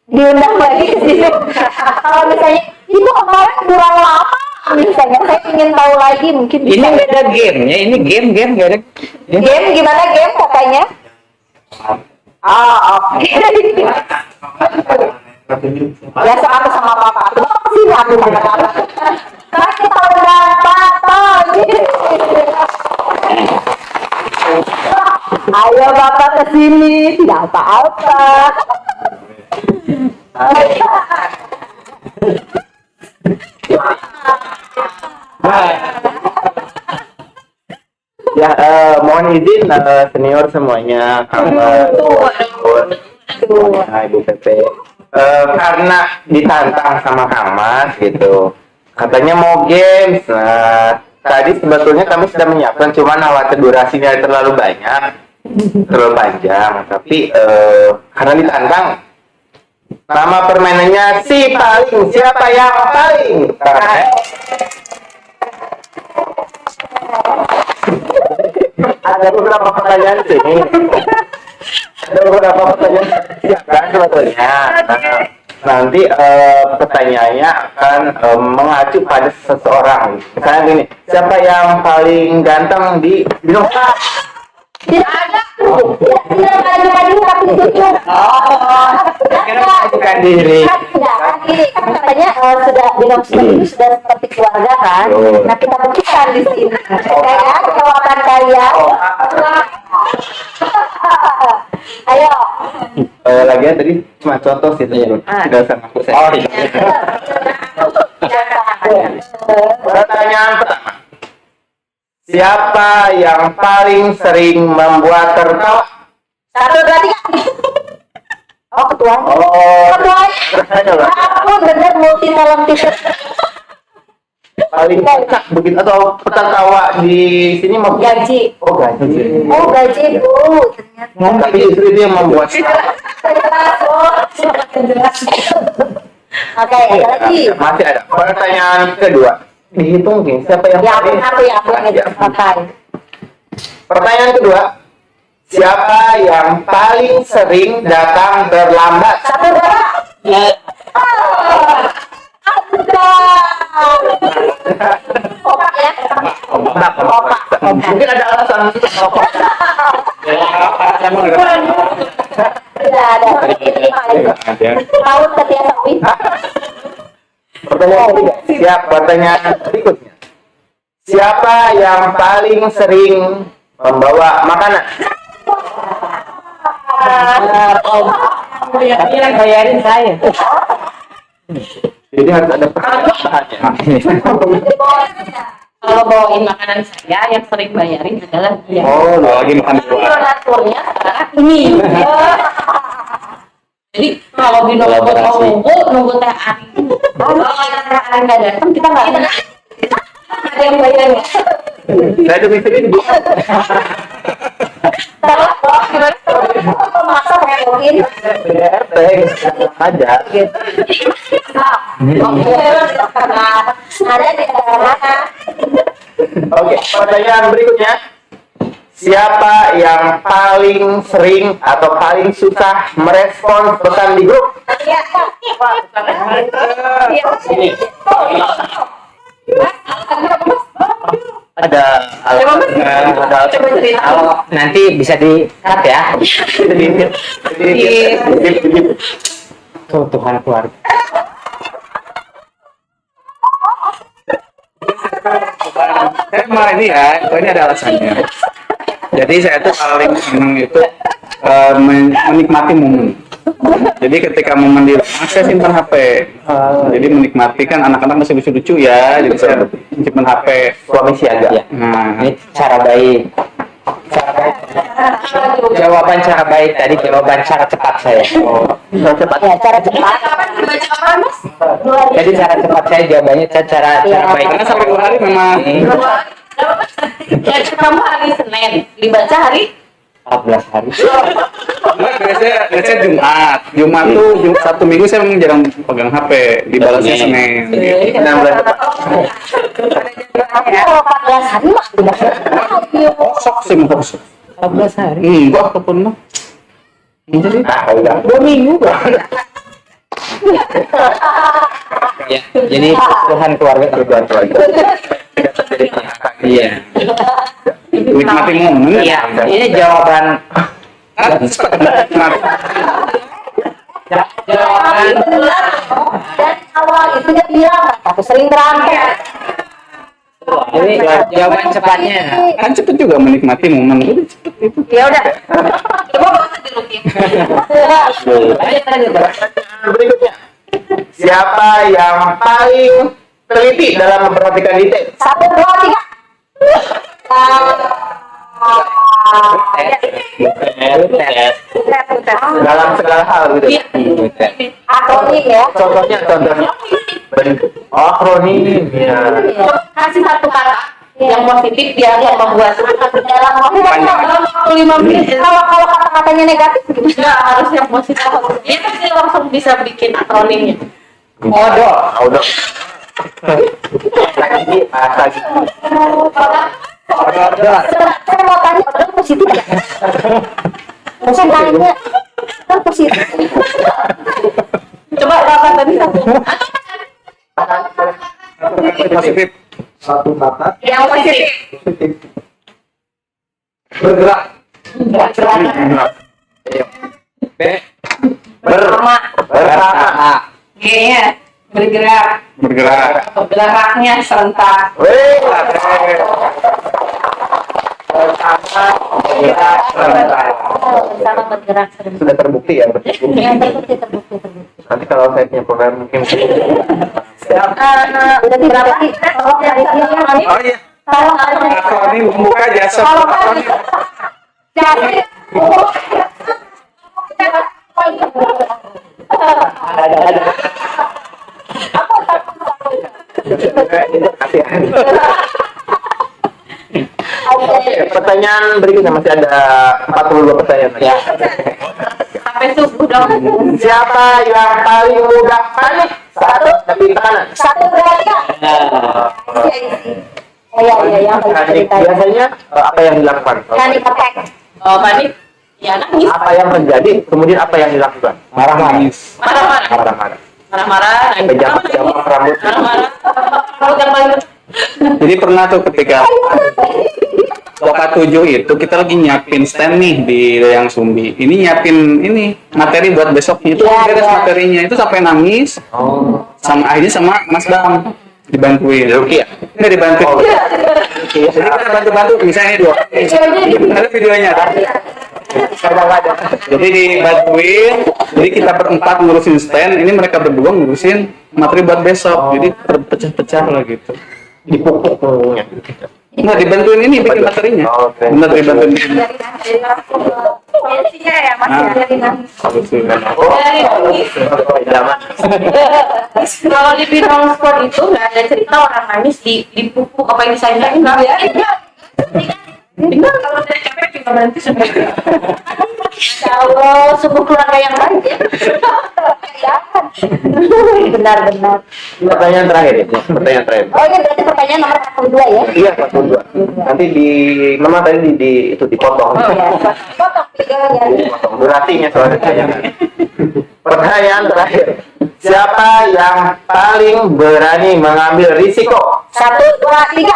diundang lagi ke sini. Kalau misalnya itu kemarin kurang lama, misalnya saya ingin tahu lagi, mungkin Ini bisa. nggak ada game-nya, ini game nggak ada. Game gimana game katanya? Oke. Biasa aku sama papa. Terima kasih aku sama papa. Nah, kita undang Pak Tony. Ayo Bapak ke sini, tidak apa-apa. Ya, mohon izin senior semuanya, Kamar, Ibu PP, karena ditantang sama Kamas gitu, katanya mau games. Nah, tadi sebetulnya kami sudah menyiapkan, cuman khawatir durasinya terlalu banyak, terlalu panjang. Tapi karena ditantang, nama permainannya si paling, siapa yang paling? Ada beberapa pertanyaan di sini. Ada beberapa pertanyaan ya kan sebetulnya. Nah, nanti pertanyaannya akan mengacu pada seseorang. Misalnya gini, siapa yang paling ganteng di Binosa? Tidak ada. Tidak maju-maju tapi tunjuk. Bukan diri. Tidak, kan katanya sudah bilang seperti itu sudah seperti keluarga kan. Nah kita buktikan di sini. Kayak jawaban kalian. Ayo. Lagian tadi cuma contoh sih teman. Tidak usah ngaku saya. Oh, iya. Pertanyaan pertama. Siapa yang paling sering membuat tertawa? 1, 2, 3. Oh ketuanya. Oh, Ketuanya. rasanya lah. Aku bener multi talented. Paling kocak begitu atau tertawa di sini mau Gaji. Oh, gaji. Oh gaji dulu ternyata. Tapi justru itu yang membuat Oke, ada lagi. masih ada. Pertanyaan kedua. Dihitung nih, siapa yang Ya paling aku yang itu pakai. Pertanyaan kedua. Siapa yang paling sering datang terlambat? 1, 2. Mungkin ada alasan. Tidak ada. Paut ketia sapi. Pertanyaan ketiga. Siap, pertanyaan berikutnya. Siapa yang paling sering membawa makanan? Yang bayarin saya. Jadi harus ada pertanyaannya. Kalau bawain makanan saya yang sering bayarin adalah dia. Oh, Lagi makan buah. Donaturnya sekarang ini. Jadi kalau di nunggu teh Ari. Kalau teh Ari nggak datang kita nggak ada yang bayarnya. saya demi sendiri. Masa pakai login? Ada. Ada di mana? Oke, pertanyaan berikutnya. Siapa yang paling sering atau paling susah merespons pesan di grup? Ada Kalau nanti bisa di-cut ya. Tuh, Tuhan keluarga. Saya malah ini ya, ini ada alasannya. Jadi saya tuh paling seneng itu menikmati momen. Jadi ketika momen di rumah saya simpan HP. Jadi menikmati kan anak-anak masih lucu-lucu ya. Jadi saya simpan HP. suami siaga. Ya. Nah, Ini cara baik. Cara baik. Jawaban cara baik tadi, jawaban cara cepat saya. Cepat. Ya, cara cepat. Jadi cara cepat saya jawabannya cara baik. karena sampai 2 hari memang Ya kamu hari Senin dibaca hari 14 hari. biasanya Jumat tuh Sabtu Minggu saya memang jarang pegang HP, dibalasnya Senin. Gitu. 16. Tapi kalau 14 hari mah tidak. Sok sih mau sok. 14 hari. Enggak ataupun mah. Jadi Udah. 2 minggu bang. Ya, jadi Tuhan keluarga Kebutuhan keluarga. Iya. nikmati momen. Iya, ini jawaban jawaban Dan awal itu dia bilang, aku sering berantem. ini jawaban cepatnya. Kan cepet juga menikmati momen. Udah cepet itu. Ya udah. coba gak usah dirutin. Berikutnya. Siapa yang paling teliti dalam memperhatikan detail? 1, 2, 3. Dalam segala hal gitu. Akronim ya. Contohnya. Akronim. Ya. Kasih satu kata yang positif biar yang membuat Dalam waktu dalam waktu 5 menit. kalau kata-katanya negatif Nggak harus yang positif. Dia pasti langsung bisa bikin akronimnya. Udah. Lagi. saya mau tanya udah positif ya? Saya tanya kan positif. Coba apa tadi satu? Positif. Satu kata Yang positif. bergerak. Bersama. Bersama. G-nya bergerak. Bergerak. Geraknya serentak. Wih, bersama bergerak serentak. Bersama bergerak serentak. Sudah terbukti ya, Ya, terbukti. nanti kalau saya punya program mungkin Udah berapa sih? Tolong dari sini. Oh iya. Tolong ada. Pak Sony membuka jasa Pak Sony. Jadi, Oke, pertanyaan berikutnya masih ada 42 pertanyaan lagi. Sampai subuh dong. Siapa yang paling mudah panik? Satu, tapi tekanan. satu berarti ya. Iya, yang paling Panik. cerita. Biasanya apa yang dilakukan? Panic attack. Oh, panik. Ya nangis. Apa yang terjadi? Kemudian apa yang dilakukan? Marah-marah. Marah-marah. Marah-marah. Marah-marah. Nangis. Pejamkan rambut. Marah-marah. Rambut yang paling Jadi pernah tuh ketika Loka 7 itu kita lagi nyiapin stand nih di Dayang Sumbi. Ini nyiapin ini materi buat besoknya itu beres materinya itu sampai nangis. Sama akhirnya sama Mas Bang dibantuin. Oke ya. Enggak dibantu. Jadi kita bantu-bantu misalnya dua. Ada videonya. Jadi dibantuin. Jadi kita berempat ngurusin stand. Ini mereka berdua ngurusin materi buat besok. Jadi terpecah-pecah lah gitu. Dipukul punggungnya. Nggak dibantuin ini bikin materinya. Oke. Bener dibantuin bikin. Polisinya ya, Mas. Nah. Dari nangis. Oh, Dari nangis. zaman. Kalau di Binong Sport itu nggak ada cerita orang nangis dipupuk apa yang disayangin nggak ya? Benar kalau udah capek juga berhenti sendiri. Kalau suku keluarga yang baik ya. Benar-benar. Pertanyaan terakhir ya. Pertanyaan terakhir. Oh ini berarti pertanyaan nomor 42 ya? Iya, 42. Nanti di Mama tadi itu dipotong. Oh ya. Potong videonya. Dipotong durasinya soalnya sayang. Pertanyaan terakhir. Siapa yang paling berani mengambil risiko? 1, 2, 3.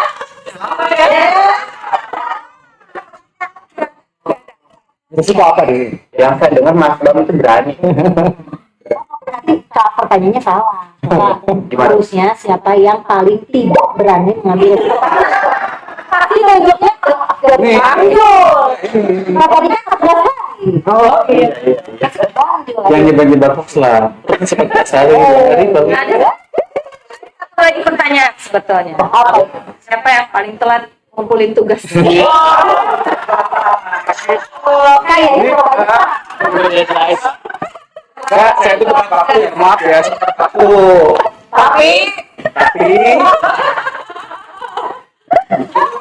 Risiko apa dulu? Yang saya dengar Mas Bam itu berani. Berarti pertanyaannya salah. Gimana? Harusnya siapa yang paling tidak berani mengambil risiko? Pasti tunjuknya ke Banjul. Nah tadi kan 14 kali. Oh, iya. Banjul. Yang nyebar-nyebar hoax lah. Seperti saya dari baru. Ada satu lagi pertanyaan sebetulnya. Apa? Siapa yang paling telat ngumpulin tugas? Kayaknya Saya itu bukan paku ya, maaf ya. Paku. Tapi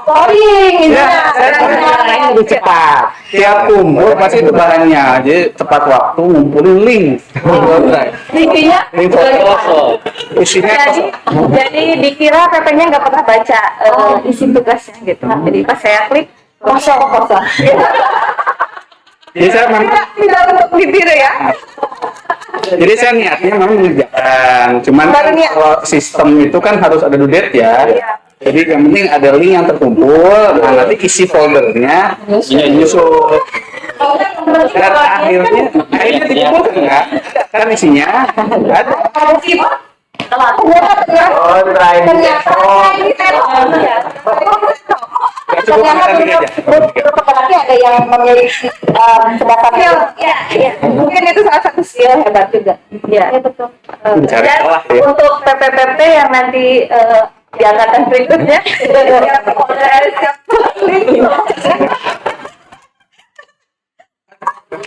boring. Ya, Caranya lebih cepat. tiap kumpul pasti itu bahannya. Jadi tepat waktu ngumpulin link. intinya Link foto. Isinya jadi dikira PP-nya nggak pernah baca isi tugasnya gitu. Jadi pas saya klik kosong. Jadi saya memang Tidak untuk ditiru ya. Jadi saya niatnya memang mengerjakan, cuman kan Baru niat. kalau sistem itu kan harus ada due date ya. Jadi yang penting ada link yang terkumpul, nah nanti isi foldernya nyusul. Dan akhirnya dikumpulkan nggak? Kan isinya ada. Oh, terakhir. Oh, Nggak cukup Ternyata kita tiga aja. berarti ada yang memiliki sebatas Ya, mungkin itu salah satu skill hebat juga. Ya, betul. Mencari Dan celah ya. untuk PP yang nanti di angkatan berikutnya,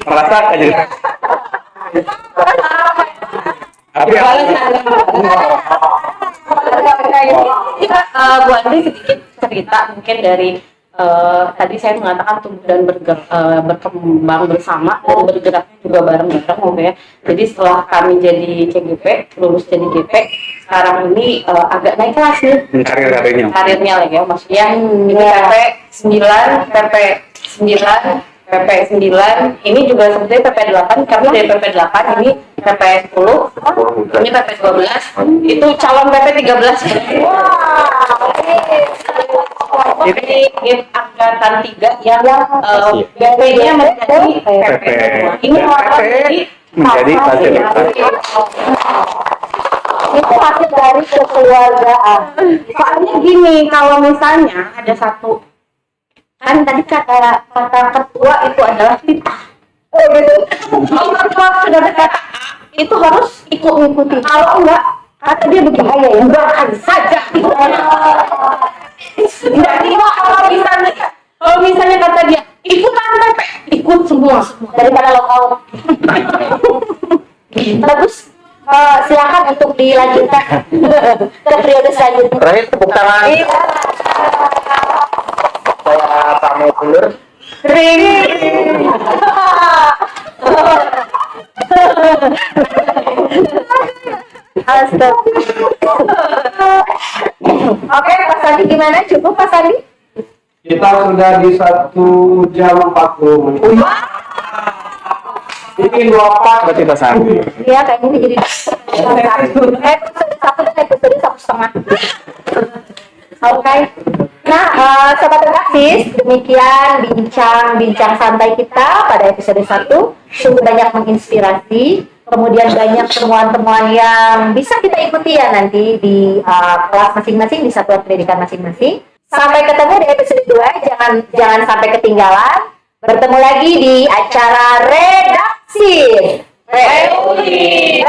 Merasa aja. Tapi Bu Andri sedikit cerita mungkin dari tadi saya mengatakan tumbuh dan berkembang bersama dan bergeraknya juga bareng-bareng ya. Jadi setelah kami jadi CGP, lulus jadi GP, sekarang ini agak naik kelas nih karirnya. karirnya lagi ya, maksudnya ini PP 9, PP 9, PP 9, ini juga sebetulnya PP 8, kami dari PP 8 ini PP 10, ini PP 12, itu calon PP 13. Ini game angkatan 3 yang Yang BP-nya menjadi PP. Ini Menjadi fasilitas. itu hasil dari kekeluargaan. Soalnya gini, kalau misalnya ada satu, kan tadi kata ketua itu adalah titah. Oh gitu. Kalau ketua sudah berkata A, itu harus ikut-ikuti. Kalau enggak, kata dia begini, Bahaya ya. enggakkan saja. Jadi kalau misalnya kata dia, ikutan PP, ikut semua. Daripada lokal. Bagus. Silakan untuk dilanjutkan ke periode selanjutnya. Terakhir tepuk tangan. Saya pamit undur. Oke, Pak Sandi gimana? Cukup Pak Sandi? Kita sudah di 1 jam 40 menit. Ini 24 Berarti Pak Sandi. Iya, kayaknya ini jadi episode 1,5. Oke. Nah, sobat Praksis, demikian bincang santai kita pada episode 1. Sungguh banyak menginspirasi, kemudian banyak temuan-temuan yang bisa kita ikuti ya nanti di kelas masing-masing, di satuan pendidikan masing-masing. Sampai ketemu di episode 2, jangan sampai ketinggalan. Bertemu lagi di acara redaksi. Reuni.